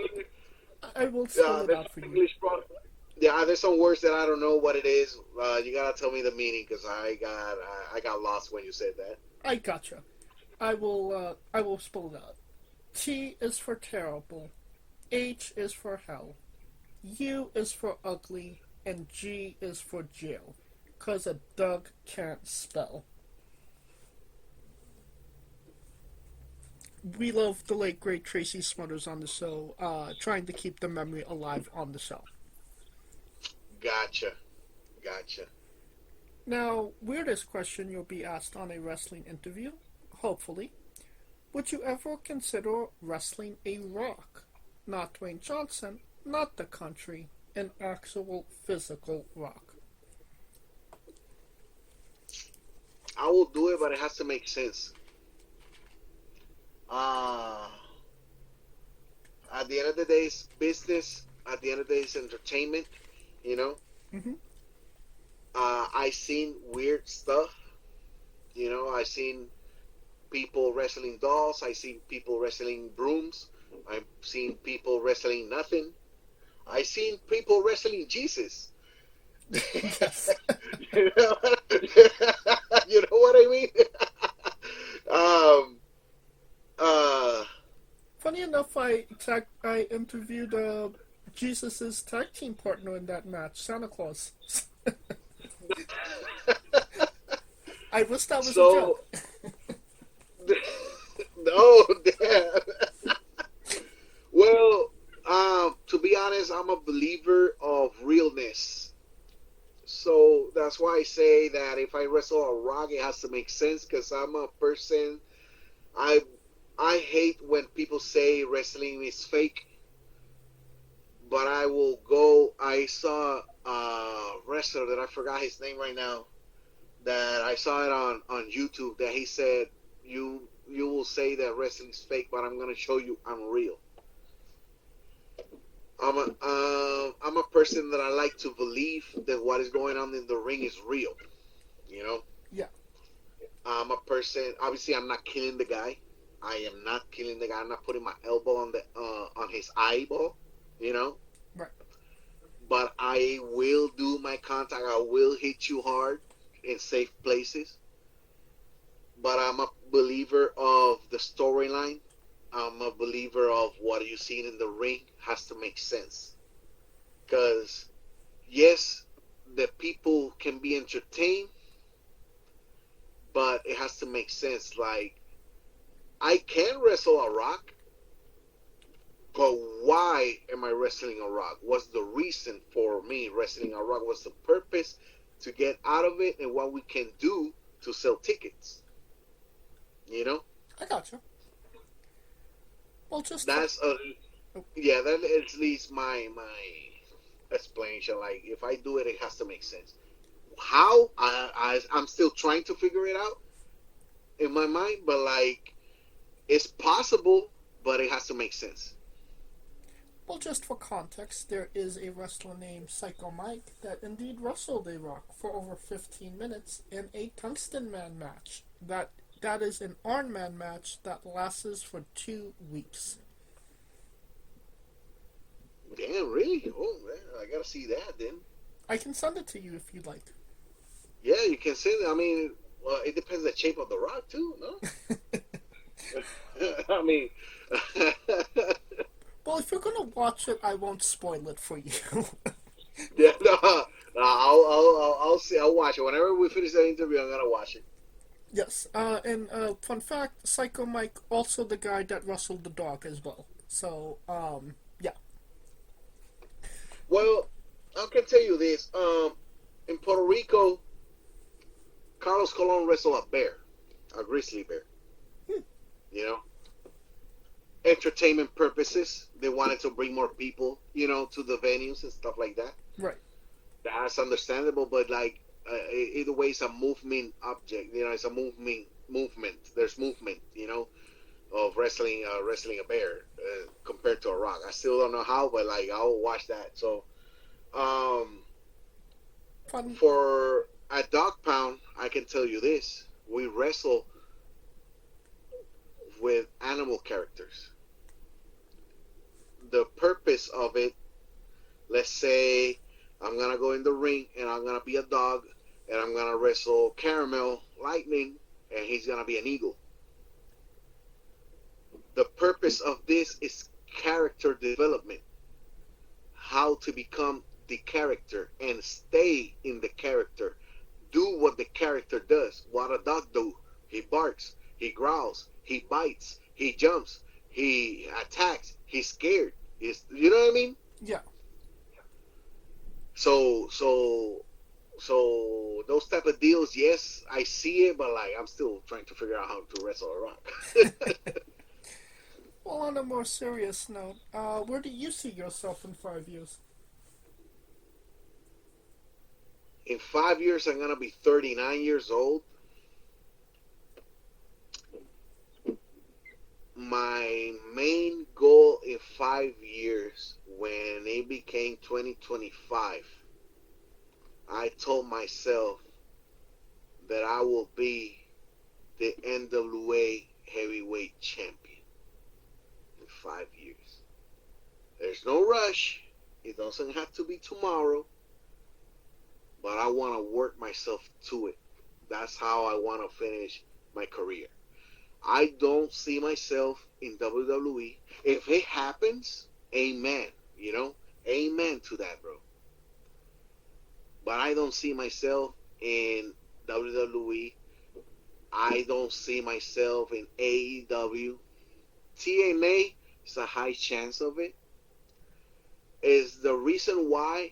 S12: I will spell it out for you.
S11: English, bro. Yeah, there's some words that I don't know what it is. You gotta tell me the meaning, because I got lost when you said that.
S12: I gotcha. I will spell it out. T is for terrible. H is for hell. U is for ugly. And G is for jail. 'Cause a Doug can't spell. We love the late great Tracy Smothers on the show, trying to keep the memory alive on the show.
S11: Gotcha.
S12: Now, weirdest question you'll be asked on a wrestling interview, hopefully. Would you ever consider wrestling a rock? Not Dwayne Johnson, not the country, an actual physical rock.
S11: I will do it, but it has to make sense. At the end of the day, it's business. At the end of the day, it's entertainment.
S12: Mm-hmm.
S11: I seen weird stuff. I seen people wrestling dolls. I seen people wrestling brooms. I've seen people wrestling nothing. I seen people wrestling Jesus.
S12: Yes.
S11: You know what I mean?
S12: Funny enough, I interviewed Jesus' tag team partner in that match, Santa Claus. I wish that was a joke.
S11: No, damn. Well, to be honest, I'm a believer of realness. So that's why I say that if I wrestle a rock, it has to make sense, because I'm a person. I hate when people say wrestling is fake, but I will go. I saw a wrestler that I forgot his name right now. That I saw it on YouTube. That he said, "You will say that wrestling's fake, but I'm gonna show you I'm real." I'm a person that I like to believe that what is going on in the ring is real. You know.
S12: Yeah.
S11: I'm a person. Obviously, I'm not killing the guy. I am not killing the guy. I'm not putting my elbow on his eyeball. You know.
S12: Right.
S11: But I will do my contact. I will hit you hard in safe places. But I'm a believer of the storyline. I'm a believer of what you see in the ring has to make sense. Because, yes, the people can be entertained, but it has to make sense. Like, I can wrestle a Rock, but why am I wrestling a Rock? What's the reason for me wrestling a Rock? What's the purpose to get out of it, and what we can do to sell tickets? You know?
S12: I gotcha. Well, just
S11: that's that at least my explanation. Like, if I do it, it has to make sense. How I'm still trying to figure it out in my mind, but like, it's possible, but it has to make sense.
S12: Well, just for context, there is a wrestler named Psycho Mike that indeed wrestled a Rock for over 15 minutes in a Tungsten Man match. That is an Iron Man match that lasts for 2 weeks.
S11: Damn, really? Oh, man, I gotta see that then.
S12: I can send it to you if you'd like.
S11: Yeah, you can send it. I mean, well, it depends on the shape of the Rock too, no? I mean,
S12: well, if you're gonna watch it, I won't spoil it for you.
S11: yeah, no, I'll see. I'll watch it whenever we finish that interview. I'm gonna watch it.
S12: Yes, and fun fact: Psycho Mike also the guy that wrestled the dog as well. So, yeah.
S11: Well, I can tell you this. In Puerto Rico, Carlos Colon wrestled a bear, a grizzly bear. You know, entertainment purposes. They wanted to bring more people, you know, to the venues and stuff like that.
S12: Right.
S11: That's understandable, but like, either way, it's a movement object. You know, it's a movement. There's movement. You know, of wrestling a bear compared to a Rock. I still don't know how, but like, I'll watch that. So, for a Dog Pound, I can tell you this: we wrestle with animal characters. The purpose of it, let's say I'm gonna go in the ring and I'm gonna be a dog and I'm gonna wrestle Caramel Lightning and he's gonna be an eagle. The purpose of this is character development. How to become the character and stay in the character. Do what the character does. What a dog do. He barks, he growls, he bites, he jumps, he attacks, he's scared. You know what I mean?
S12: Yeah.
S11: So those type of deals, yes, I see it, but like, I'm still trying to figure out how to wrestle a Rock.
S12: Well, on a more serious note, where do you see yourself in 5 years?
S11: In 5 years, I'm gonna be 39 years old. My main goal in 5 years, when it became 2025, I told myself that I will be the NWA heavyweight champion in 5 years. There's no rush. It doesn't have to be tomorrow. But I want to work myself to it. That's how I want to finish my career. I don't see myself in WWE. If it happens, amen. You know, amen to that, bro. But I don't see myself in WWE. I don't see myself in AEW. TNA is a high chance of it. Is the reason why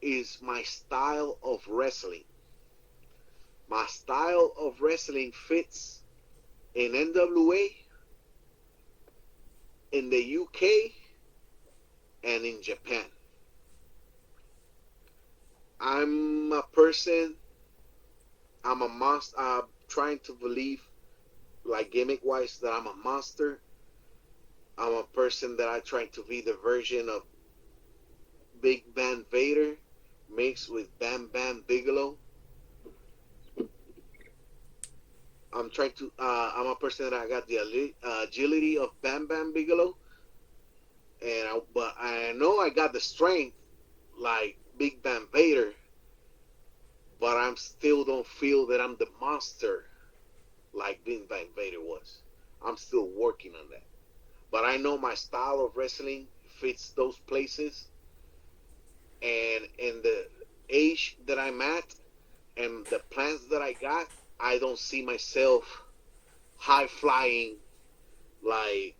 S11: is my style of wrestling. My style of wrestling fits in NWA, in the UK, and in Japan. I'm a person, I'm a monster, trying to believe, like gimmick-wise, that I'm a monster. I'm a person that I try to be the version of Big Van Vader mixed with Bam Bam Bigelow. I'm a person that I got the agility of Bam Bam Bigelow, but I know I got the strength like Big Bam Vader, but I still don't feel that I'm the monster like Big Bam Vader was. I'm still working on that. But I know my style of wrestling fits those places, and in the age that I'm at and the plans that I got, I don't see myself high flying like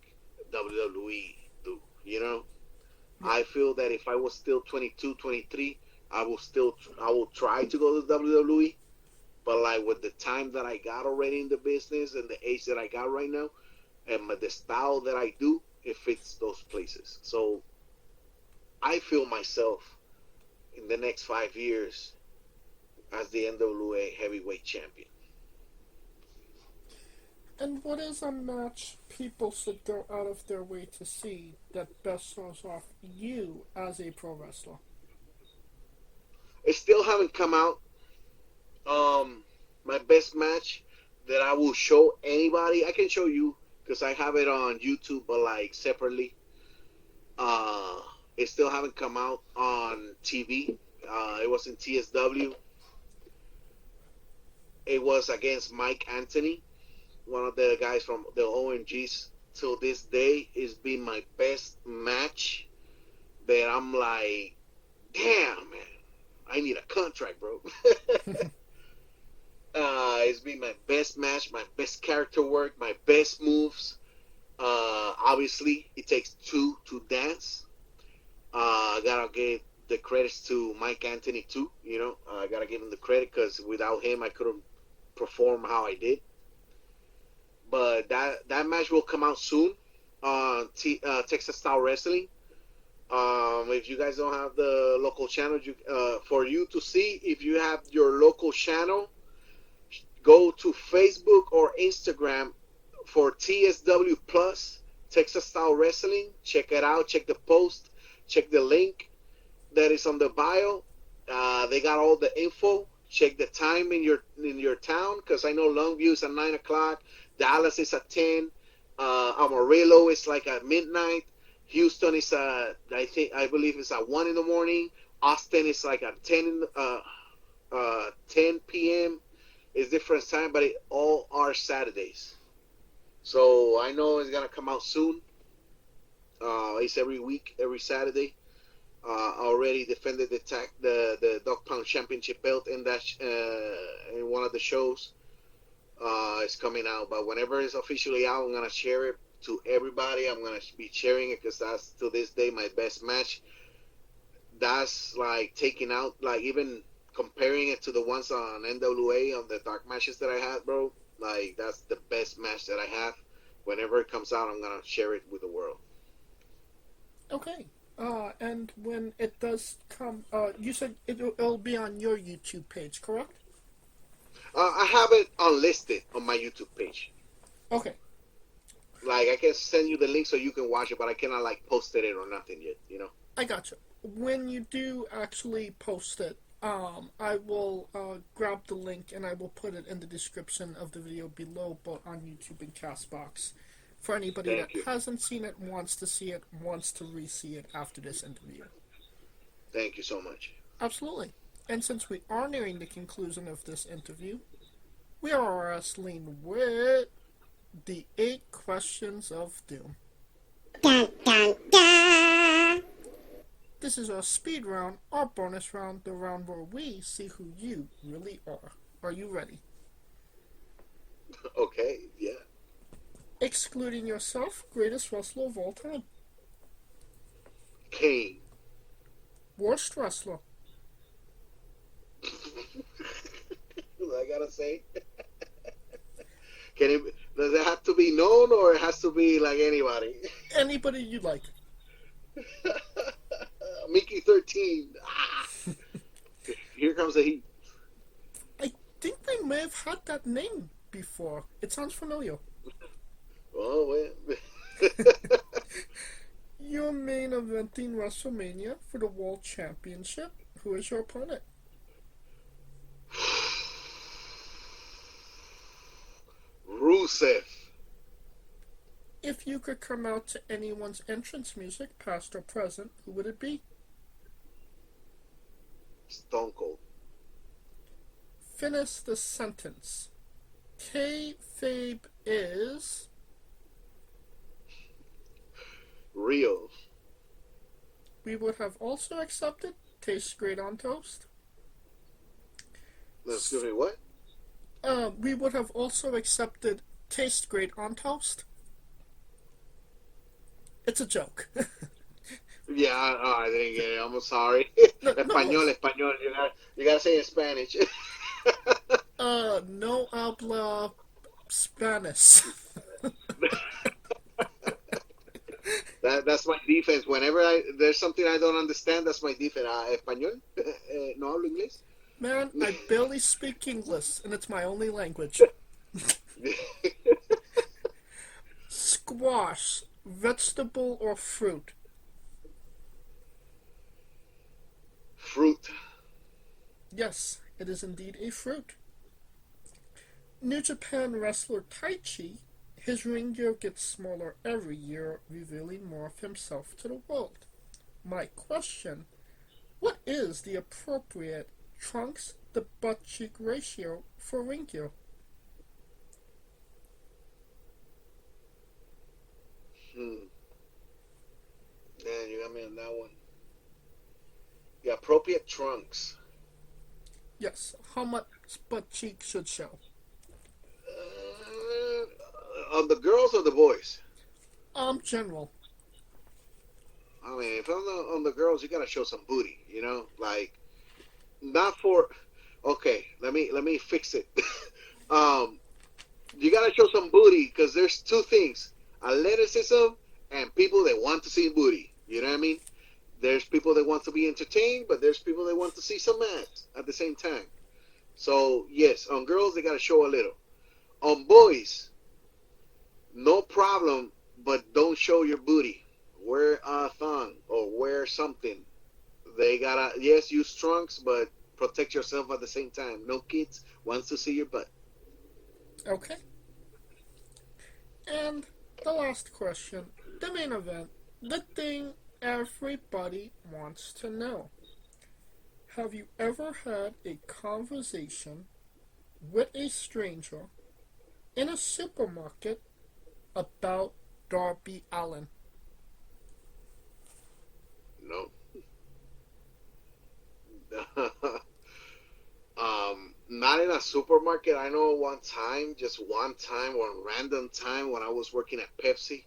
S11: WWE do, you know? I feel that if I was still 22, 23, I will try to go to WWE, but like with the time that I got already in the business and the age that I got right now and the style that I do, it fits those places. So I feel myself in the next 5 years as the NWA heavyweight champion.
S12: And what is a match people should go out of their way to see that best shows off you as a pro wrestler?
S11: It still haven't come out. My best match that I will show anybody, I can show you because I have it on YouTube, but like separately. It still haven't come out on TV. It was in TSW. It was against Mike Anthony, one of the guys from the OMGs. Till this day, it's been my best match that I'm like, damn, man, I need a contract, bro. It's been my best match, my best character work, my best moves. Obviously, it takes two to dance. I gotta give the credits to Mike Anthony too. You know, I gotta give him the credit because without him, I couldn't perform how I did. But that match will come out soon on Texas Style Wrestling. If you guys don't have the local channel, for you to see, if you have your local channel, go to Facebook or Instagram for TSW Plus Texas Style Wrestling. Check it out. Check the post. Check the link that is on the bio. They got all the info. Check the time in your town, because I know Longview is at 9 o'clock. Dallas is at 10. Amarillo is like at midnight. Houston is I believe it's at 1 in the morning. Austin is like at 10 p.m. It's different time, but it all are Saturdays. So I know it's gonna come out soon. It's every week, every Saturday. Already defended the Dog Pound Championship belt in one of the shows. It's coming out, but whenever it's officially out, I'm gonna share it to everybody. I'm gonna be sharing it because that's to this day my best match. That's like taking out, like even comparing it to the ones on NWA on the dark matches that I had, bro. Like that's the best match that I have. Whenever it comes out, I'm gonna share it with the world.
S12: Okay. And when it does come, you said it'll be on your YouTube page, correct?
S11: I have it unlisted on my YouTube page.
S12: Okay.
S11: Like I can send you the link so you can watch it, but I cannot like post it or nothing yet. You know.
S12: I gotcha. When you do actually post it, I will grab the link and I will put it in the description of the video below, both on YouTube and Castbox. For anybody that hasn't seen it, wants to see it, wants to re-see it after this interview.
S11: Thank you so much.
S12: Absolutely. And since we are nearing the conclusion of this interview, we are wrestling with the 8 questions of doom.
S9: Dun, dun, dun.
S12: This is our speed round, our bonus round, the round where we see who you really are. Are you ready?
S11: Okay, yeah.
S12: Excluding yourself, greatest wrestler of all time.
S11: Kane.
S12: Worst wrestler.
S11: I gotta say. Does it have to be known or it has to be like anybody?
S12: Anybody you like.
S11: Mickey 13. Here comes the heat.
S12: I think we may have had that name before. It sounds familiar.
S11: Oh, well.
S12: You're main eventing WrestleMania for the World Championship. Who is your opponent?
S11: Rusev.
S12: If you could come out to anyone's entrance music, past or present, who would it be?
S11: Stone Cold.
S12: Finish the sentence. Kayfabe is...
S11: Real.
S12: We would have also accepted Tastes Great on Toast.
S11: No, excuse me, what?
S12: We would have also accepted Tastes Great on Toast. It's a joke.
S11: Yeah, I didn't get it. I'm sorry.
S12: No,
S11: Español. You gotta say it in Spanish.
S12: No habla Spanish.
S11: That's my defense. Whenever there's something I don't understand, that's my defense. Español? No hablo inglés?
S12: Man, I barely speak English, and it's my only language. Squash, vegetable or fruit?
S11: Fruit.
S12: Yes, it is indeed a fruit. New Japan wrestler Taichi, his ring gear gets smaller every year, revealing more of himself to the world. My question, what is the appropriate trunks to butt cheek ratio for ring gear?
S11: Man, you got me on that one. The appropriate trunks.
S12: Yes, how much butt cheek should show?
S11: On the girls or the boys?
S12: General.
S11: I mean, if on the girls, you gotta show some booty, you know, like not for. Okay, let me fix it. You gotta show some booty because there's two things: athleticism and people that want to see booty. You know what I mean? There's people that want to be entertained, but there's people that want to see some ass at the same time. So yes, on girls they gotta show a little. On boys, no problem, but don't show your booty. Wear a thong or wear something. They gotta, yes, use trunks, but protect yourself at the same time. No kids wants to see your butt.
S12: Okay. And the last question, the main event, the thing everybody wants to know. Have you ever had a conversation with a stranger in a supermarket about Darby Allin?
S11: No. Not in a supermarket. I know one time, one random time when I was working at Pepsi.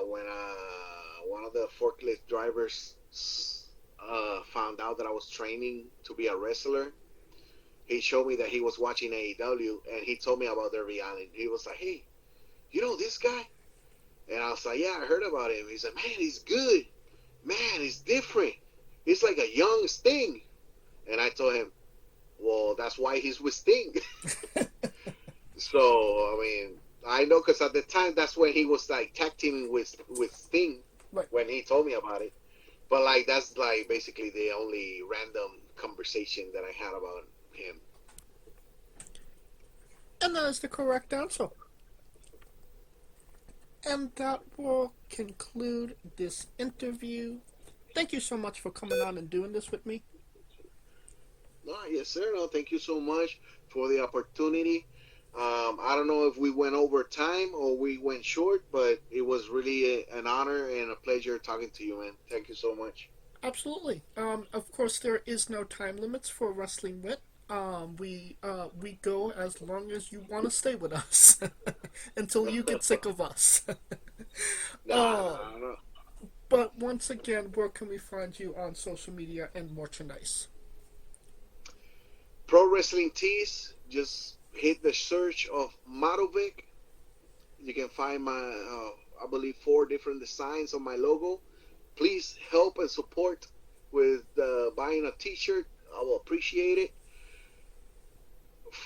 S11: When one of the forklift drivers found out that I was training to be a wrestler, he showed me that he was watching AEW, and he told me about Darby Allin. He was like, "Hey, you know this guy?" And I was like, "Yeah, I heard about him." He's like, "Man, he's good. Man, he's different. He's like a young Sting." And I told him, "Well, that's why he's with Sting." So, I mean, I know because at the time, that's when he was like tag teaming with Sting,
S12: right,
S11: when he told me about it. But like, that's like basically the only random conversation that I had about him.
S12: And that is the correct answer. And that will conclude this interview. Thank you so much for coming on and doing this with me.
S11: No, yes, sir. No, thank you so much for the opportunity. I don't know if we went over time or we went short, but it was really an honor and a pleasure talking to you, man. Thank you so much.
S12: Absolutely. Of course, there is no time limits for Wrestling Wit. We go as long as you want to stay with us until you get sick of us.
S11: No.
S12: But once again, where can we find you on social media and merchandise?
S11: Pro Wrestling Tees. Just hit the search of Marovik. You can find I believe, 4 different designs on my logo. Please help and support with buying a t-shirt. I will appreciate it.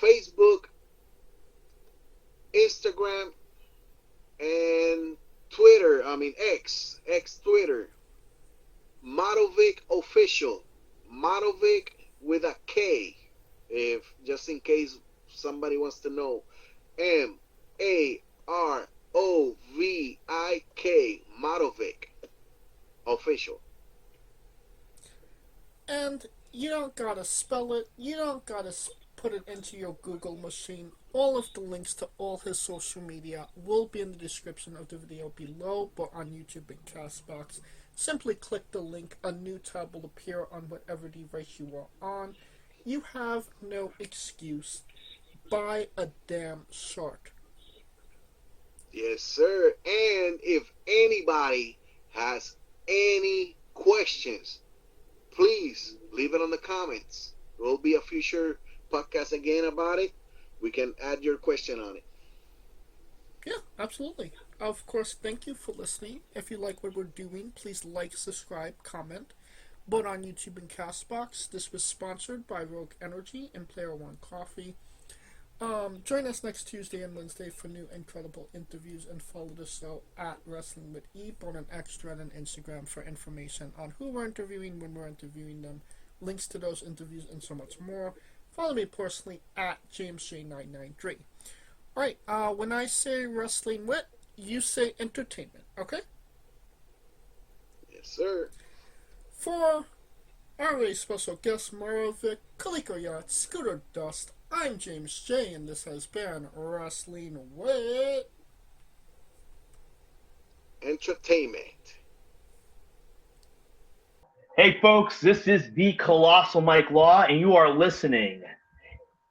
S11: Facebook, Instagram, and Twitter. X Twitter. Marovik official. Marovik with a K, if just in case somebody wants to know. Marovik, Marovik official.
S12: And you don't gotta spell it, you don't gotta put it into your Google machine. All of the links to all his social media will be in the description of the video below, but on YouTube and Castbox. Simply click the link, a new tab will appear on whatever device you are on. You have no excuse. Buy a damn shirt.
S11: Yes, sir. And if anybody has any questions, please leave it on the comments. There will be a future podcast again about it. We can add your question on it.
S12: Yeah, absolutely. Of course, thank you for listening. If you like what we're doing, please like, subscribe, comment. But on YouTube and Castbox, this was sponsored by Rogue Energy and Player One Coffee. Join us next Tuesday and Wednesday for new incredible interviews, and follow the show at Wrestling with E on an Extra and an Instagram for information on who we're interviewing, when we're interviewing them, links to those interviews, and so much more. Follow me personally at JamesJ993. Alright, when I say Wrestling Wit, you say entertainment, okay?
S11: Yes, sir.
S12: For our very special guest, Marovik, Kaliko Yacht, Scooter Dust, I'm James J, and this has been Wrestling Wit
S11: Entertainment.
S13: Hey folks, this is the Colossal Mike Law, and you are listening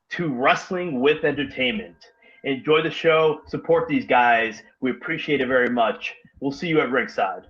S13: to Wrestling with Entertainment. Enjoy the show, support these guys. We appreciate it very much. We'll see you at ringside.